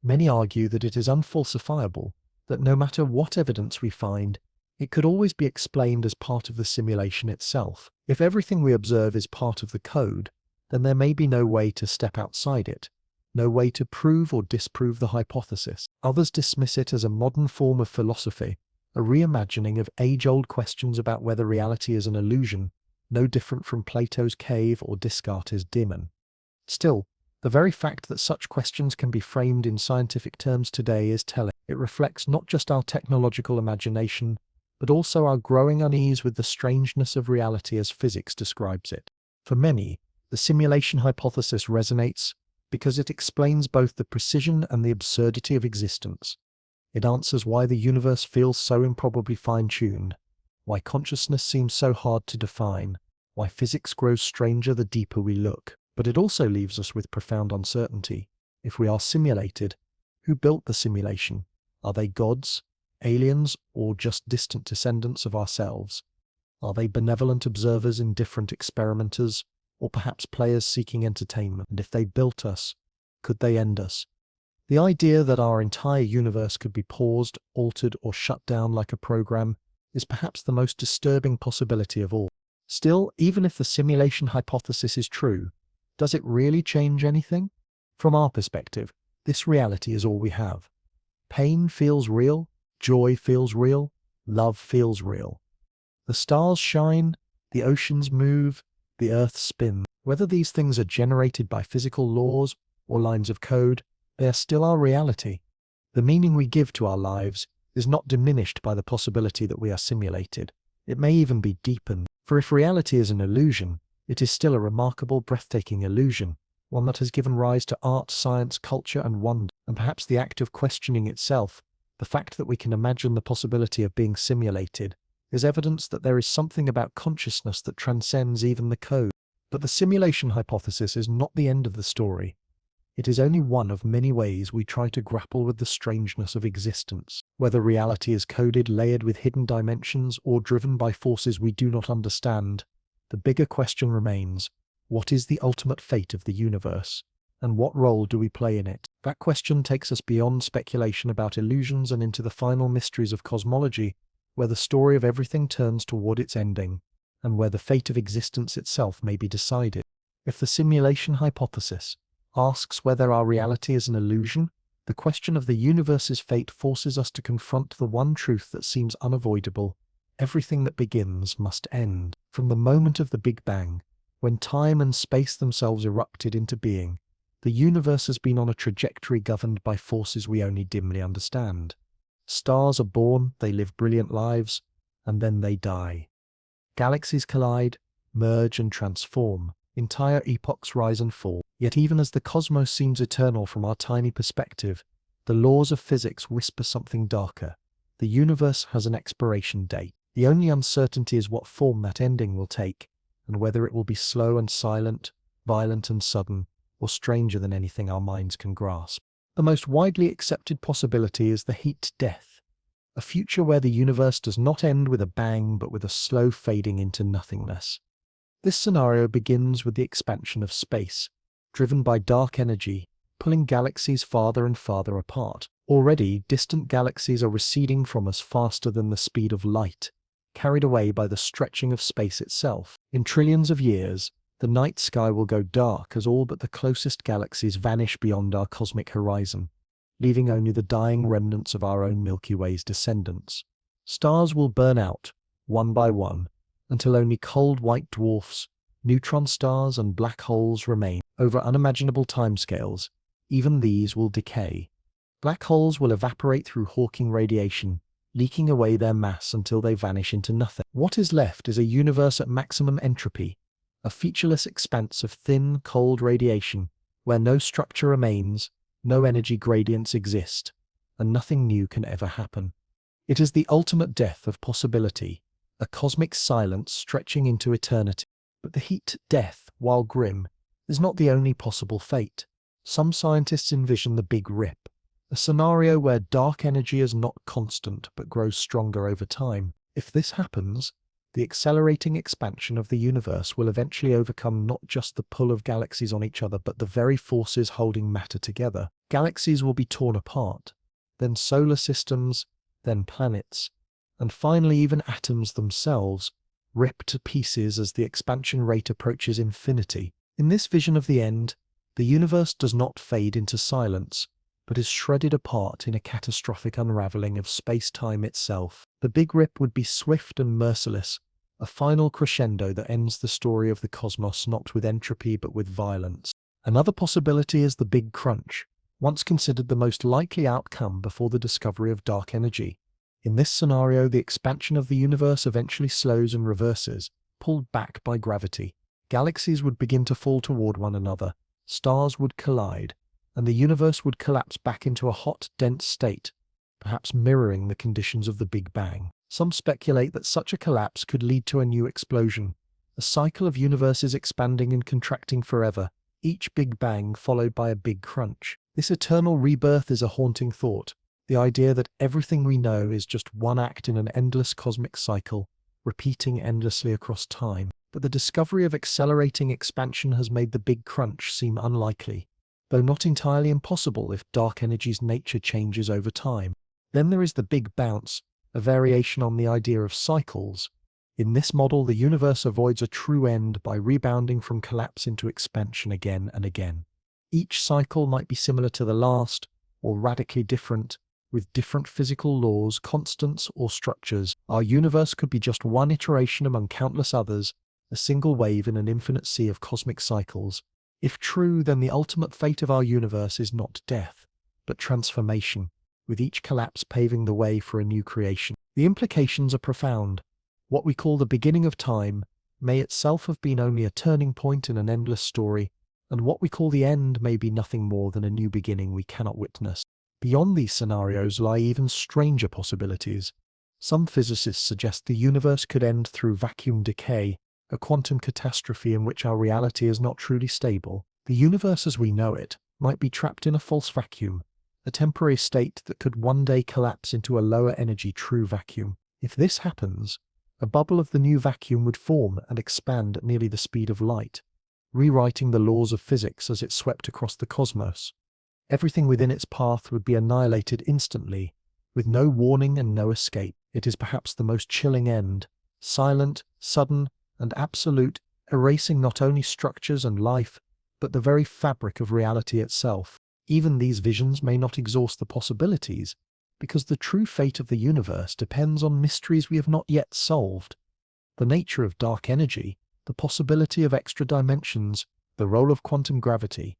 Many argue that it is unfalsifiable, that no matter what evidence we find, it could always be explained as part of the simulation itself. If everything we observe is part of the code, then there may be no way to step outside it, no way to prove or disprove the hypothesis. Others dismiss it as a modern form of philosophy, a reimagining of age-old questions about whether reality is an illusion, no different from Plato's cave or Descartes' demon. Still, the very fact that such questions can be framed in scientific terms today is telling. It reflects not just our technological imagination, but also our growing unease with the strangeness of reality as physics describes it. For many, the simulation hypothesis resonates because it explains both the precision and the absurdity of existence. It answers why the universe feels so improbably fine-tuned, why consciousness seems so hard to define, why physics grows stranger the deeper we look. But it also leaves us with profound uncertainty. If we are simulated, who built the simulation? Are they gods, aliens, or just distant descendants of ourselves? Are they benevolent observers, indifferent experimenters, or perhaps players seeking entertainment? And if they built us, could they end us? The idea that our entire universe could be paused, altered, or shut down like a program is perhaps the most disturbing possibility of all. Still, even if the simulation hypothesis is true, does it really change anything? From our perspective, this reality is all we have. Pain feels real, joy feels real, love feels real. The stars shine, the oceans move, the earth spins. Whether these things are generated by physical laws or lines of code, they are still our reality. The meaning we give to our lives is not diminished by the possibility that we are simulated. It may even be deepened. For if reality is an illusion, it is still a remarkable, breathtaking illusion, one that has given rise to art, science, culture, and wonder. And perhaps the act of questioning itself, the fact that we can imagine the possibility of being simulated, is evidence that there is something about consciousness that transcends even the code. But the simulation hypothesis is not the end of the story. It is only one of many ways we try to grapple with the strangeness of existence. Whether reality is coded, layered with hidden dimensions, or driven by forces we do not understand, the bigger question remains: what is the ultimate fate of the universe, and what role do we play in it? That question takes us beyond speculation about illusions and into the final mysteries of cosmology, where the story of everything turns toward its ending, and where the fate of existence itself may be decided. If the simulation hypothesis asks whether our reality is an illusion, the question of the universe's fate forces us to confront the one truth that seems unavoidable: everything that begins must end. From the moment of the Big Bang, when time and space themselves erupted into being, the universe has been on a trajectory governed by forces we only dimly understand. Stars are born, they live brilliant lives, and then they die. Galaxies collide, merge, and transform. Entire epochs rise and fall. Yet even as the cosmos seems eternal from our tiny perspective, the laws of physics whisper something darker. The universe has an expiration date. The only uncertainty is what form that ending will take, and whether it will be slow and silent, violent and sudden, or stranger than anything our minds can grasp. The most widely accepted possibility is the heat death, a future where the universe does not end with a bang but with a slow fading into nothingness. This scenario begins with the expansion of space, driven by dark energy, pulling galaxies farther and farther apart. Already, distant galaxies are receding from us faster than the speed of light, carried away by the stretching of space itself. In trillions of years, the night sky will go dark as all but the closest galaxies vanish beyond our cosmic horizon, leaving only the dying remnants of our own Milky Way's descendants. Stars will burn out, one by one, until only cold white dwarfs, neutron stars and black holes remain. Over unimaginable timescales, even these will decay. Black holes will evaporate through Hawking radiation, leaking away their mass until they vanish into nothing. What is left is a universe at maximum entropy, a featureless expanse of thin, cold radiation, where no structure remains, no energy gradients exist, and nothing new can ever happen. It is the ultimate death of possibility, a cosmic silence stretching into eternity. But the heat death, while grim, is not the only possible fate. Some scientists envision the Big Rip, a scenario where dark energy is not constant but grows stronger over time. If this happens, the accelerating expansion of the universe will eventually overcome not just the pull of galaxies on each other but the very forces holding matter together. Galaxies will be torn apart, then solar systems, then planets, and finally even atoms themselves, ripped to pieces as the expansion rate approaches infinity. In this vision of the end, the universe does not fade into silence, but is shredded apart in a catastrophic unraveling of space-time itself. The Big Rip would be swift and merciless, a final crescendo that ends the story of the cosmos not with entropy but with violence. Another possibility is the Big Crunch, once considered the most likely outcome before the discovery of dark energy. In this scenario, the expansion of the universe eventually slows and reverses, pulled back by gravity. Galaxies would begin to fall toward one another, stars would collide, and the universe would collapse back into a hot, dense state, perhaps mirroring the conditions of the Big Bang. Some speculate that such a collapse could lead to a new explosion, a cycle of universes expanding and contracting forever, each Big Bang followed by a Big Crunch. This eternal rebirth is a haunting thought, the idea that everything we know is just one act in an endless cosmic cycle, repeating endlessly across time. But the discovery of accelerating expansion has made the Big Crunch seem unlikely, though not entirely impossible if dark energy's nature changes over time. Then there is the Big Bounce, a variation on the idea of cycles. In this model, the universe avoids a true end by rebounding from collapse into expansion again and again. Each cycle might be similar to the last, or radically different, with different physical laws, constants, or structures. Our universe could be just one iteration among countless others, a single wave in an infinite sea of cosmic cycles. If true, then the ultimate fate of our universe is not death, but transformation, with each collapse paving the way for a new creation. The implications are profound. What we call the beginning of time may itself have been only a turning point in an endless story, and what we call the end may be nothing more than a new beginning we cannot witness. Beyond these scenarios lie even stranger possibilities. Some physicists suggest the universe could end through vacuum decay, a quantum catastrophe in which our reality is not truly stable. The universe as we know it might be trapped in a false vacuum, a temporary state that could one day collapse into a lower energy true vacuum. If this happens, a bubble of the new vacuum would form and expand at nearly the speed of light, rewriting the laws of physics as it swept across the cosmos. Everything within its path would be annihilated instantly, with no warning and no escape. It is perhaps the most chilling end, silent, sudden, and absolute, erasing not only structures and life, but the very fabric of reality itself. Even these visions may not exhaust the possibilities, because the true fate of the universe depends on mysteries we have not yet solved. The nature of dark energy, the possibility of extra dimensions, the role of quantum gravity.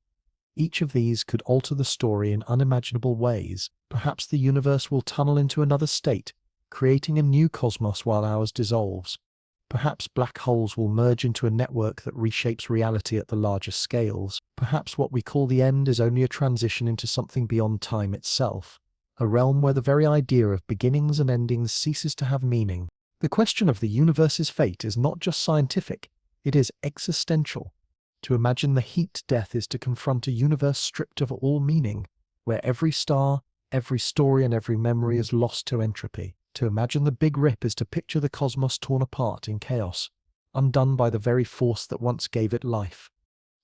Each of these could alter the story in unimaginable ways. Perhaps the universe will tunnel into another state, creating a new cosmos while ours dissolves. Perhaps black holes will merge into a network that reshapes reality at the larger scales. Perhaps what we call the end is only a transition into something beyond time itself, a realm where the very idea of beginnings and endings ceases to have meaning. The question of the universe's fate is not just scientific, it is existential. To imagine the heat death is to confront a universe stripped of all meaning, where every star, every story, and every memory is lost to entropy. To imagine the Big Rip is to picture the cosmos torn apart in chaos, undone by the very force that once gave it life.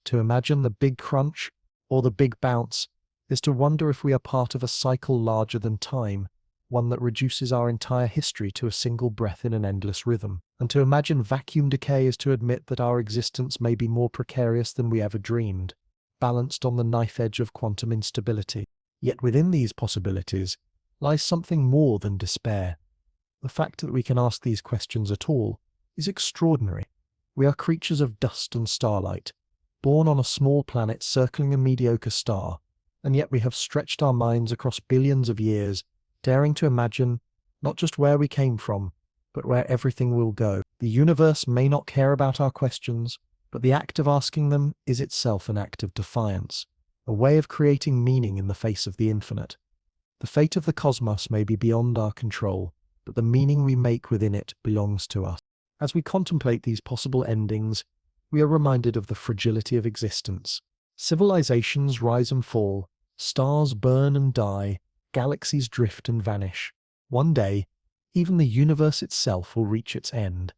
To imagine the Big Crunch, or the Big Bounce, is to wonder if we are part of a cycle larger than time, one that reduces our entire history to a single breath in an endless rhythm. And to imagine vacuum decay is to admit that our existence may be more precarious than we ever dreamed, balanced on the knife edge of quantum instability. Yet within these possibilities lies something more than despair. The fact that we can ask these questions at all is extraordinary. We are creatures of dust and starlight, born on a small planet circling a mediocre star, and yet we have stretched our minds across billions of years, daring to imagine not just where we came from, but where everything will go. The universe may not care about our questions, but the act of asking them is itself an act of defiance, a way of creating meaning in the face of the infinite. The fate of the cosmos may be beyond our control, but the meaning we make within it belongs to us. As we contemplate these possible endings, we are reminded of the fragility of existence. Civilizations rise and fall, stars burn and die, galaxies drift and vanish. One day, even the universe itself will reach its end.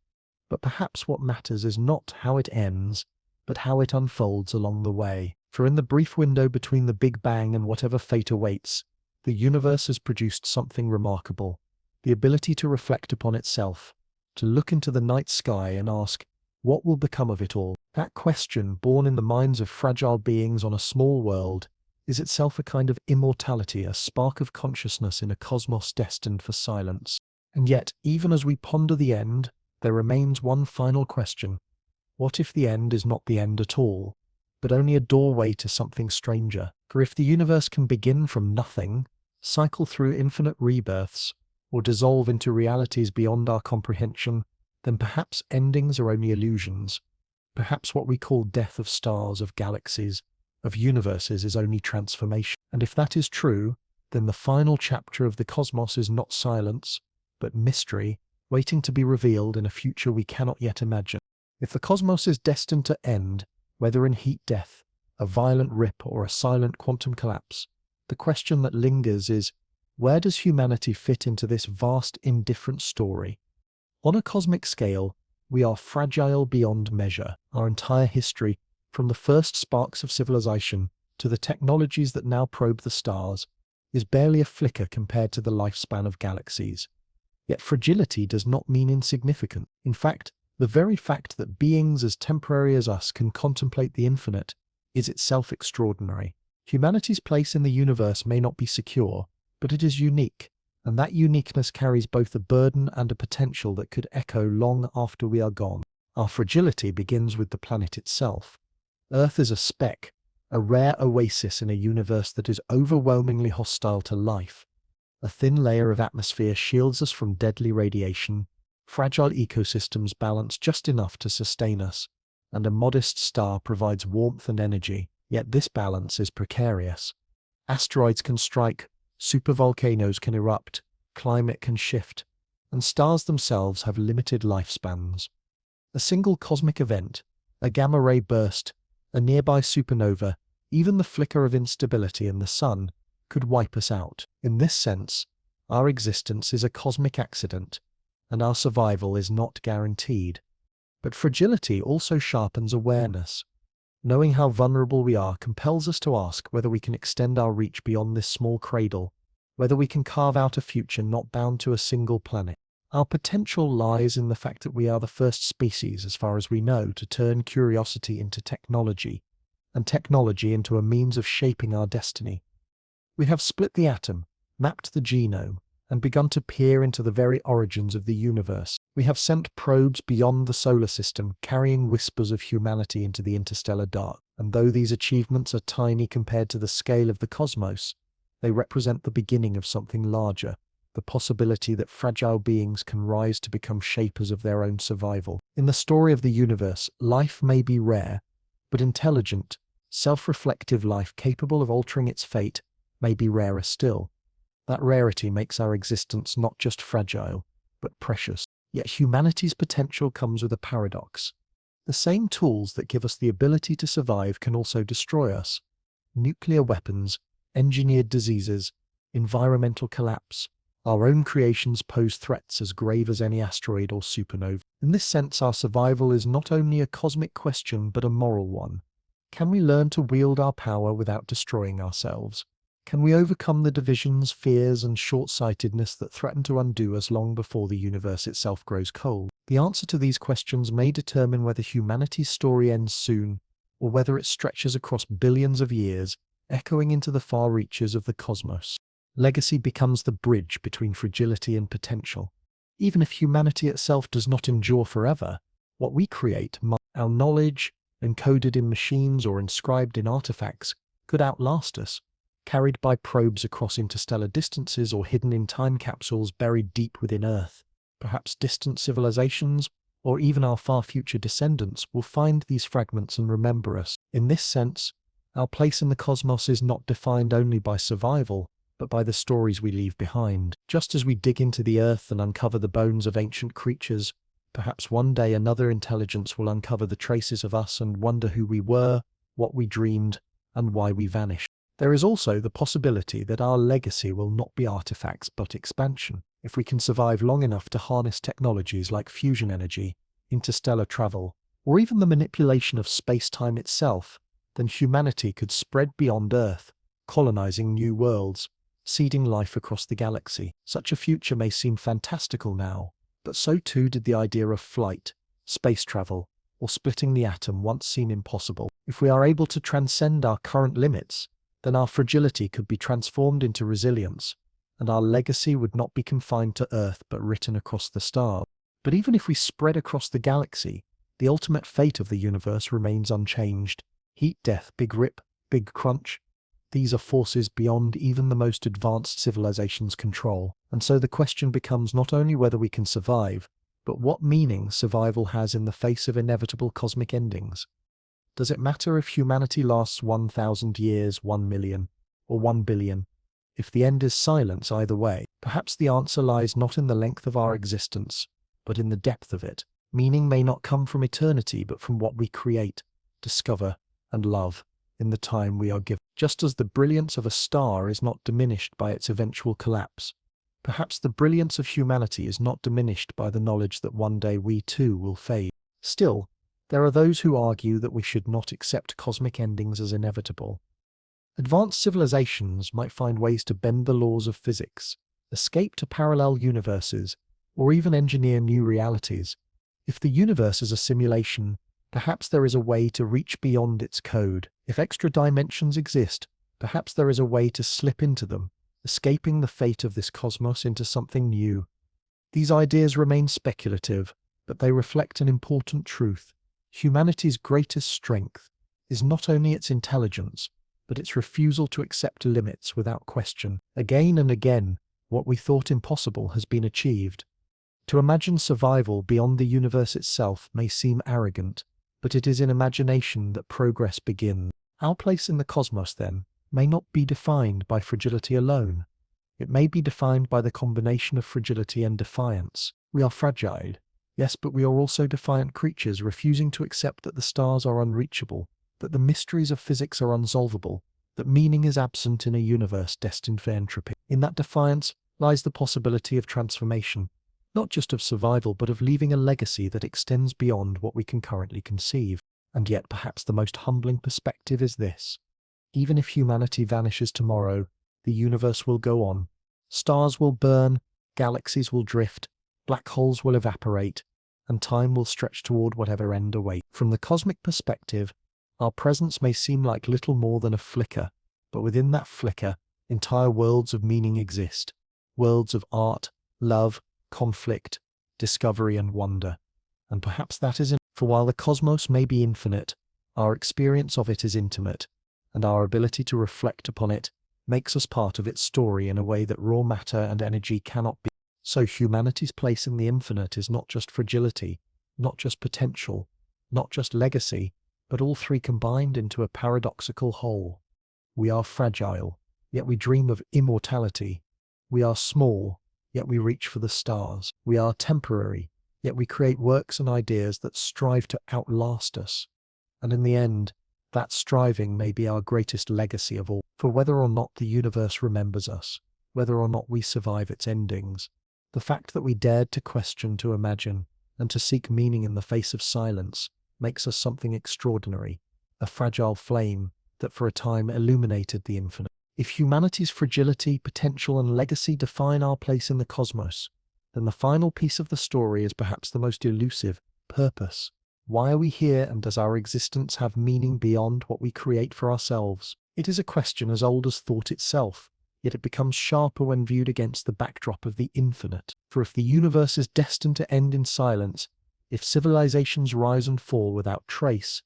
But perhaps what matters is not how it ends, but how it unfolds along the way. For in the brief window between the Big Bang and whatever fate awaits, the universe has produced something remarkable: the ability to reflect upon itself, to look into the night sky and ask, what will become of it all? That question, born in the minds of fragile beings on a small world, is itself a kind of immortality, a spark of consciousness in a cosmos destined for silence. And yet, even as we ponder the end, there remains one final question. What if the end is not the end at all, but only a doorway to something stranger? For if the universe can begin from nothing, cycle through infinite rebirths, or dissolve into realities beyond our comprehension, then perhaps endings are only illusions. Perhaps what we call death of stars, of galaxies, of universes is only transformation. And if that is true, then the final chapter of the cosmos is not silence, but mystery, waiting to be revealed in a future we cannot yet imagine. If the cosmos is destined to end, whether in heat death, a violent rip, or a silent quantum collapse, the question that lingers is, where does humanity fit into this vast, indifferent story? On a cosmic scale, we are fragile beyond measure. Our entire history, from the first sparks of civilization to the technologies that now probe the stars, is barely a flicker compared to the lifespan of galaxies. Yet fragility does not mean insignificant. In fact, the very fact that beings as temporary as us can contemplate the infinite is itself extraordinary. Humanity's place in the universe may not be secure, but it is unique, and that uniqueness carries both a burden and a potential that could echo long after we are gone. Our fragility begins with the planet itself. Earth is a speck, a rare oasis in a universe that is overwhelmingly hostile to life. A thin layer of atmosphere shields us from deadly radiation, fragile ecosystems balance just enough to sustain us, and a modest star provides warmth and energy, yet this balance is precarious. Asteroids can strike, supervolcanoes can erupt, climate can shift, and stars themselves have limited lifespans. A single cosmic event, a gamma-ray burst, a nearby supernova, even the flicker of instability in the sun, could wipe us out. In this sense, our existence is a cosmic accident, and our survival is not guaranteed. But fragility also sharpens awareness. Knowing how vulnerable we are compels us to ask whether we can extend our reach beyond this small cradle, whether we can carve out a future not bound to a single planet. Our potential lies in the fact that we are the first species, as far as we know, to turn curiosity into technology, and technology into a means of shaping our destiny. We have split the atom, mapped the genome, and begun to peer into the very origins of the universe. We have sent probes beyond the solar system, carrying whispers of humanity into the interstellar dark. And though these achievements are tiny compared to the scale of the cosmos, they represent the beginning of something larger, the possibility that fragile beings can rise to become shapers of their own survival. In the story of the universe, life may be rare, but intelligent, self-reflective life capable of altering its fate may be rarer still. That rarity makes our existence not just fragile, but precious. Yet humanity's potential comes with a paradox. The same tools that give us the ability to survive can also destroy us. Nuclear weapons, engineered diseases, environmental collapse. Our own creations pose threats as grave as any asteroid or supernova. In this sense, our survival is not only a cosmic question, but a moral one. Can we learn to wield our power without destroying ourselves? Can we overcome the divisions, fears, and short-sightedness that threaten to undo us long before the universe itself grows cold? The answer to these questions may determine whether humanity's story ends soon, or whether it stretches across billions of years, echoing into the far reaches of the cosmos. Legacy becomes the bridge between fragility and potential. Even if humanity itself does not endure forever, what we create, our knowledge, encoded in machines or inscribed in artifacts, could outlast us, carried by probes across interstellar distances or hidden in time capsules buried deep within Earth. Perhaps distant civilizations, or even our far future descendants, will find these fragments and remember us. In this sense, our place in the cosmos is not defined only by survival, but by the stories we leave behind. Just as we dig into the Earth and uncover the bones of ancient creatures, perhaps one day another intelligence will uncover the traces of us and wonder who we were, what we dreamed, and why we vanished. There is also the possibility that our legacy will not be artifacts but expansion. If we can survive long enough to harness technologies like fusion energy, interstellar travel, or even the manipulation of space-time itself, then humanity could spread beyond Earth, colonizing new worlds, seeding life across the galaxy. Such a future may seem fantastical now, but so too did the idea of flight, space travel, or splitting the atom once seem impossible. If we are able to transcend our current limits, then our fragility could be transformed into resilience, and our legacy would not be confined to Earth but written across the stars. But even if we spread across the galaxy, the ultimate fate of the universe remains unchanged. Heat, death, big rip, big crunch. These are forces beyond even the most advanced civilization's control. And so the question becomes not only whether we can survive, but what meaning survival has in the face of inevitable cosmic endings. Does it matter if humanity lasts 1,000 years, 1 million, or 1 billion? If the end is silence either way, perhaps the answer lies not in the length of our existence, but in the depth of it. Meaning may not come from eternity, but from what we create, discover, and love in the time we are given. Just as the brilliance of a star is not diminished by its eventual collapse, perhaps the brilliance of humanity is not diminished by the knowledge that one day we too will fade. Still, there are those who argue that we should not accept cosmic endings as inevitable. Advanced civilizations might find ways to bend the laws of physics, escape to parallel universes, or even engineer new realities. If the universe is a simulation, perhaps there is a way to reach beyond its code. If extra dimensions exist, perhaps there is a way to slip into them, escaping the fate of this cosmos into something new. These ideas remain speculative, but they reflect an important truth. Humanity's greatest strength is not only its intelligence, but its refusal to accept limits without question. Again and again, what we thought impossible has been achieved. To imagine survival beyond the universe itself may seem arrogant, but it is in imagination that progress begins. Our place in the cosmos, then, may not be defined by fragility alone. It may be defined by the combination of fragility and defiance. We are fragile, yes, but we are also defiant creatures, refusing to accept that the stars are unreachable, that the mysteries of physics are unsolvable, that meaning is absent in a universe destined for entropy. In that defiance lies the possibility of transformation, not just of survival, but of leaving a legacy that extends beyond what we can currently conceive. And yet perhaps the most humbling perspective is this. Even if humanity vanishes tomorrow, the universe will go on. Stars will burn, galaxies will drift, black holes will evaporate, and time will stretch toward whatever end awaits. From the cosmic perspective, our presence may seem like little more than a flicker, but within that flicker, entire worlds of meaning exist. Worlds of art, love, conflict, discovery, and wonder. And perhaps that is enough. For while the cosmos may be infinite, our experience of it is intimate, and our ability to reflect upon it makes us part of its story in a way that raw matter and energy cannot be. So humanity's place in the infinite is not just fragility, not just potential, not just legacy, but all three combined into a paradoxical whole. We are fragile, yet we dream of immortality. We are small, yet we reach for the stars. We are temporary, yet we create works and ideas that strive to outlast us. And in the end, that striving may be our greatest legacy of all. For whether or not the universe remembers us, whether or not we survive its endings, the fact that we dared to question, to imagine, and to seek meaning in the face of silence makes us something extraordinary, a fragile flame that for a time illuminated the infinite. If humanity's fragility, potential, and legacy define our place in the cosmos, then the final piece of the story is perhaps the most elusive: purpose. Why are we here, and does our existence have meaning beyond what we create for ourselves? It is a question as old as thought itself, yet it becomes sharper when viewed against the backdrop of the infinite. For if the universe is destined to end in silence, if civilizations rise and fall without trace,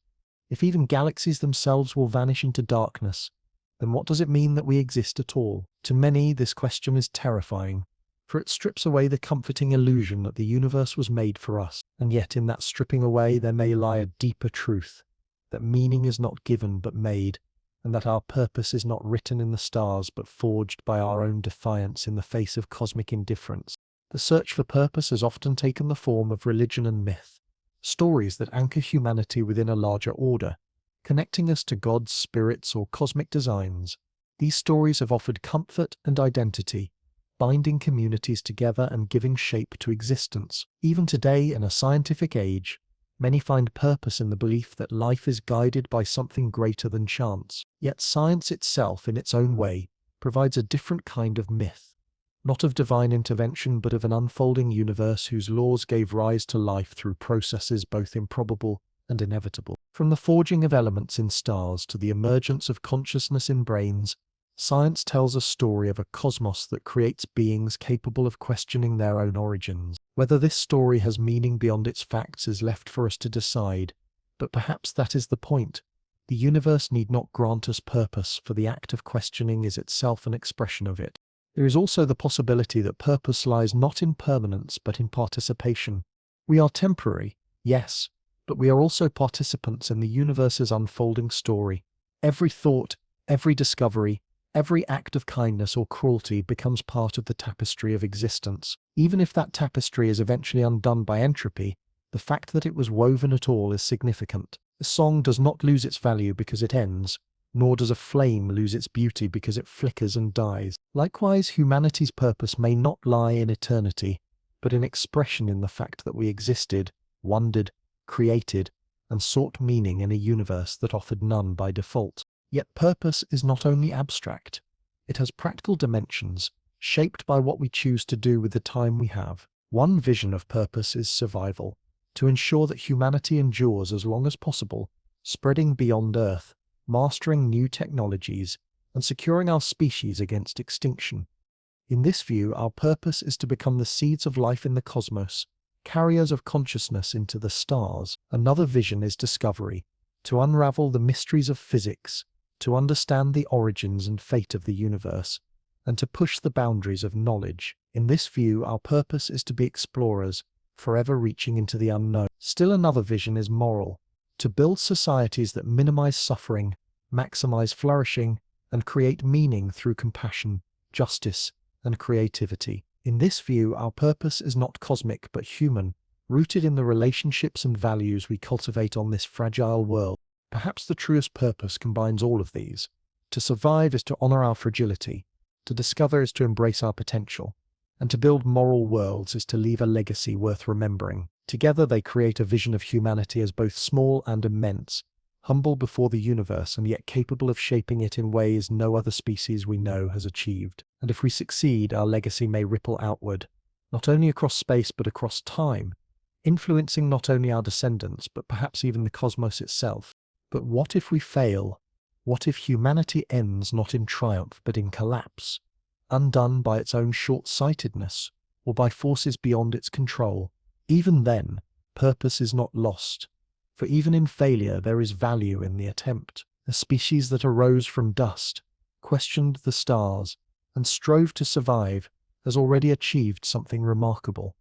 if even galaxies themselves will vanish into darkness, then what does it mean that we exist at all? To many, this question is terrifying, for it strips away the comforting illusion that the universe was made for us. And yet in that stripping away there may lie a deeper truth, that meaning is not given but made, and that our purpose is not written in the stars but forged by our own defiance in the face of cosmic indifference. The search for purpose has often taken the form of religion and myth, stories that anchor humanity within a larger order, connecting us to gods, spirits, or cosmic designs. These stories have offered comfort and identity, binding communities together and giving shape to existence. Even today, in a scientific age, many find purpose in the belief that life is guided by something greater than chance. Yet science itself, in its own way, provides a different kind of myth, not of divine intervention but of an unfolding universe whose laws gave rise to life through processes both improbable and inevitable. From the forging of elements in stars to the emergence of consciousness in brains, science tells a story of a cosmos that creates beings capable of questioning their own origins. Whether this story has meaning beyond its facts is left for us to decide, but perhaps that is the point. The universe need not grant us purpose, for the act of questioning is itself an expression of it. There is also the possibility that purpose lies not in permanence but in participation. We are temporary, yes, but we are also participants in the universe's unfolding story. Every thought, every discovery, every act of kindness or cruelty becomes part of the tapestry of existence. Even if that tapestry is eventually undone by entropy, the fact that it was woven at all is significant. A song does not lose its value because it ends, nor does a flame lose its beauty because it flickers and dies. Likewise, humanity's purpose may not lie in eternity, but in expression in the fact that we existed, wondered, created, and sought meaning in a universe that offered none by default. Yet purpose is not only abstract. It has practical dimensions, shaped by what we choose to do with the time we have. One vision of purpose is survival, to ensure that humanity endures as long as possible, spreading beyond Earth, mastering new technologies, and securing our species against extinction. In this view, our purpose is to become the seeds of life in the cosmos, carriers of consciousness into the stars. Another vision is discovery, to unravel the mysteries of physics, to understand the origins and fate of the universe, and to push the boundaries of knowledge. In this view, our purpose is to be explorers, forever reaching into the unknown. Still another vision is moral, to build societies that minimize suffering, maximize flourishing, and create meaning through compassion, justice, and creativity. In this view, our purpose is not cosmic but human, rooted in the relationships and values we cultivate on this fragile world. Perhaps the truest purpose combines all of these. To survive is to honor our fragility, to discover is to embrace our potential, and to build moral worlds is to leave a legacy worth remembering. Together they create a vision of humanity as both small and immense, humble before the universe and yet capable of shaping it in ways no other species we know has achieved. And if we succeed, our legacy may ripple outward, not only across space but across time, influencing not only our descendants but perhaps even the cosmos itself. But what if we fail? What if humanity ends not in triumph but in collapse, undone by its own short-sightedness or by forces beyond its control? Even then, purpose is not lost, for even in failure there is value in the attempt. A species that arose from dust, questioned the stars, and strove to survive has already achieved something remarkable.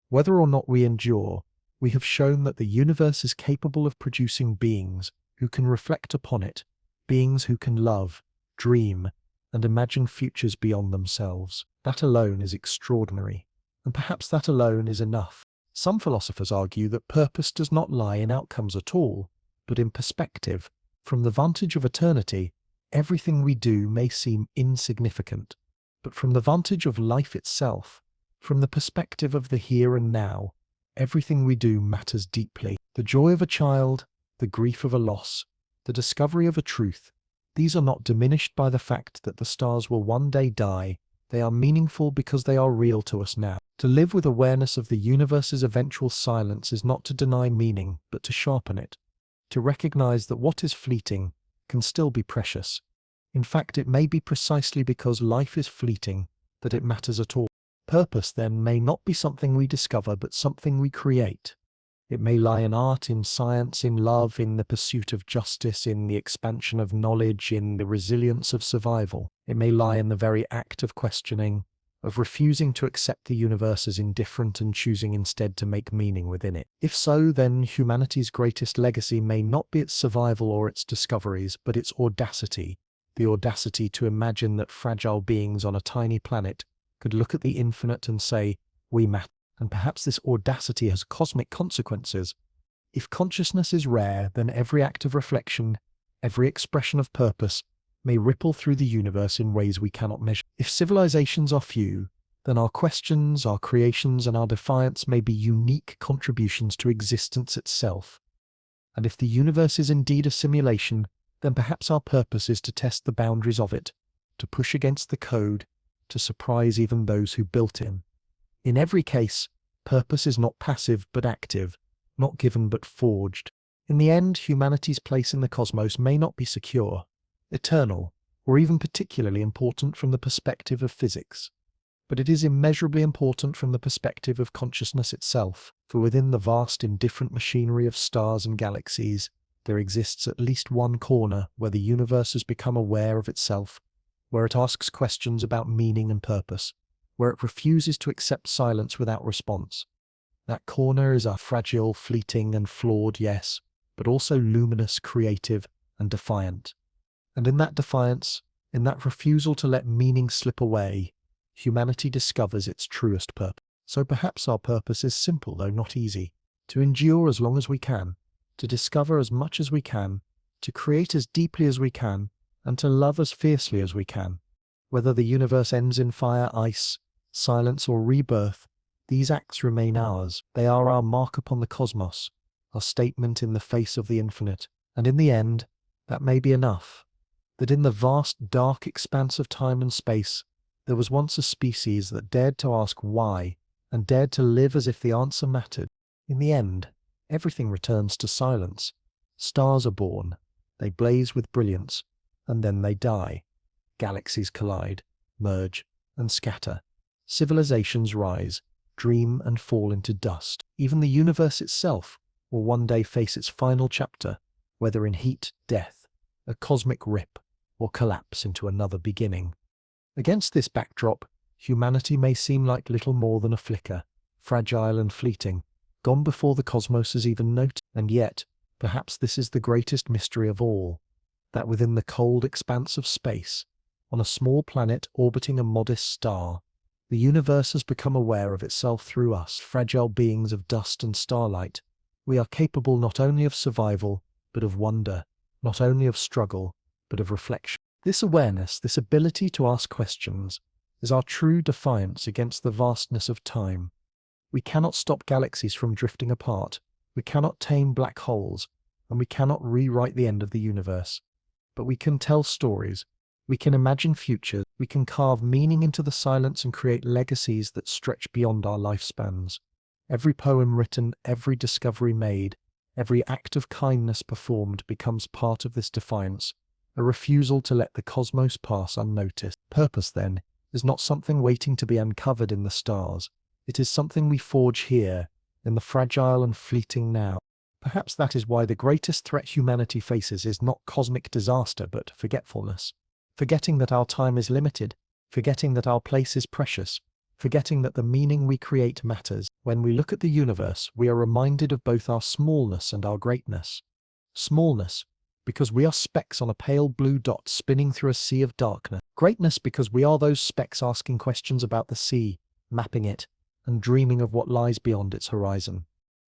Whether or not we endure, we have shown that the universe is capable of producing beings who can reflect upon it, beings who can love, dream, and imagine futures beyond themselves. That alone is extraordinary, and perhaps that alone is enough. Some philosophers argue that purpose does not lie in outcomes at all, but in perspective. From the vantage of eternity, everything we do may seem insignificant, but from the vantage of life itself, from the perspective of the here and now, everything we do matters deeply. The joy of a child, the grief of a loss, the discovery of a truth, These are not diminished by the fact that the stars will one day die. They are meaningful because they are real to us now. To live with awareness of the universe's eventual silence is not to deny meaning, but to sharpen it. To recognize that what is fleeting can still be precious. In fact, it may be precisely because life is fleeting that it matters at all. Purpose, then, may not be something we discover, but something we create. It may lie in art, in science, in love, in the pursuit of justice, in the expansion of knowledge, in the resilience of survival. It may lie in the very act of questioning, of refusing to accept the universe as indifferent and choosing instead to make meaning within it. If so, then humanity's greatest legacy may not be its survival or its discoveries, but its audacity. The audacity to imagine that fragile beings on a tiny planet could look at the infinite and say, "We matter." And perhaps this audacity has cosmic consequences. If consciousness is rare, then every act of reflection, every expression of purpose, may ripple through the universe in ways we cannot measure. If civilizations are few, then our questions, our creations, and our defiance may be unique contributions to existence itself. And if the universe is indeed a simulation, then perhaps our purpose is to test the boundaries of it, to push against the code, to surprise even those who built it. In every case, purpose is not passive but active, not given but forged. In the end, humanity's place in the cosmos may not be secure, eternal, or even particularly important from the perspective of physics. But it is immeasurably important from the perspective of consciousness itself, for within the vast indifferent machinery of stars and galaxies, there exists at least one corner where the universe has become aware of itself, where it asks questions about meaning and purpose, where it refuses to accept silence without response. That corner is a fragile, fleeting, and flawed, yes, but also luminous, creative, and defiant. And in that defiance, in that refusal to let meaning slip away, humanity discovers its truest purpose. So perhaps our purpose is simple, though not easy: to endure as long as we can, to discover as much as we can, to create as deeply as we can, and to love as fiercely as we can. Whether the universe ends in fire, ice, silence, or rebirth, these acts remain ours. They are our mark upon the cosmos, our statement in the face of the infinite. And in the end, that may be enough. That in the vast, dark expanse of time and space, there was once a species that dared to ask why, and dared to live as if the answer mattered. In the end, everything returns to silence. Stars are born, they blaze with brilliance, and then they die. Galaxies collide, merge, and scatter. Civilizations rise, dream, and fall into dust. Even the universe itself will one day face its final chapter, whether in heat, death, a cosmic rip, or collapse into another beginning. Against this backdrop, humanity may seem like little more than a flicker, fragile and fleeting, gone before the cosmos has even noticed. And yet, perhaps this is the greatest mystery of all, that within the cold expanse of space, on a small planet orbiting a modest star, the universe has become aware of itself through us, fragile beings of dust and starlight. We are capable not only of survival, but of wonder, not only of struggle, but of reflection. This awareness, this ability to ask questions, is our true defiance against the vastness of time. We cannot stop galaxies from drifting apart, we cannot tame black holes, and we cannot rewrite the end of the universe. But we can tell stories, we can imagine futures, we can carve meaning into the silence and create legacies that stretch beyond our lifespans. Every poem written, every discovery made, every act of kindness performed becomes part of this defiance, a refusal to let the cosmos pass unnoticed. Purpose, then, is not something waiting to be uncovered in the stars. It is something we forge here, in the fragile and fleeting now. Perhaps that is why the greatest threat humanity faces is not cosmic disaster, but forgetfulness. Forgetting that our time is limited, forgetting that our place is precious, forgetting that the meaning we create matters. When we look at the universe, we are reminded of both our smallness and our greatness. Smallness, because we are specks on a pale blue dot spinning through a sea of darkness. Greatness, because we are those specks asking questions about the sea, mapping it, and dreaming of what lies beyond its horizon.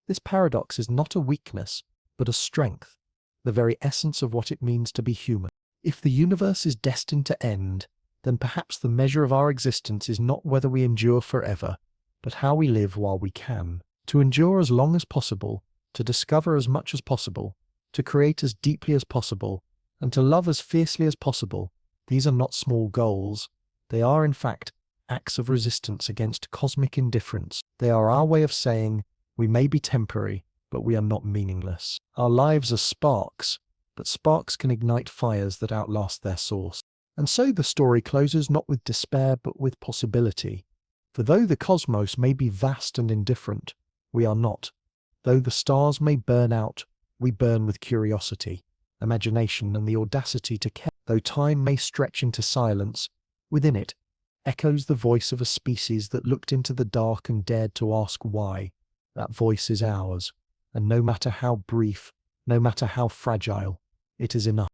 This paradox is not a weakness, but a strength, the very essence of what it means to be human. If the universe is destined to end, then perhaps the measure of our existence is not whether we endure forever, but how we live while we can. To endure as long as possible, to discover as much as possible, to create as deeply as possible, and to love as fiercely as possible. These are not small goals. They are, in fact, acts of resistance against cosmic indifference. They are our way of saying, we may be temporary, but we are not meaningless. Our lives are sparks, but sparks can ignite fires that outlast their source. And so the story closes not with despair, but with possibility. For though the cosmos may be vast and indifferent, we are not. Though the stars may burn out, we burn with curiosity, imagination, and the audacity to care. Though time may stretch into silence, within it echoes the voice of a species that looked into the dark and dared to ask why. That voice is ours, and no matter how brief, no matter how fragile, it is enough.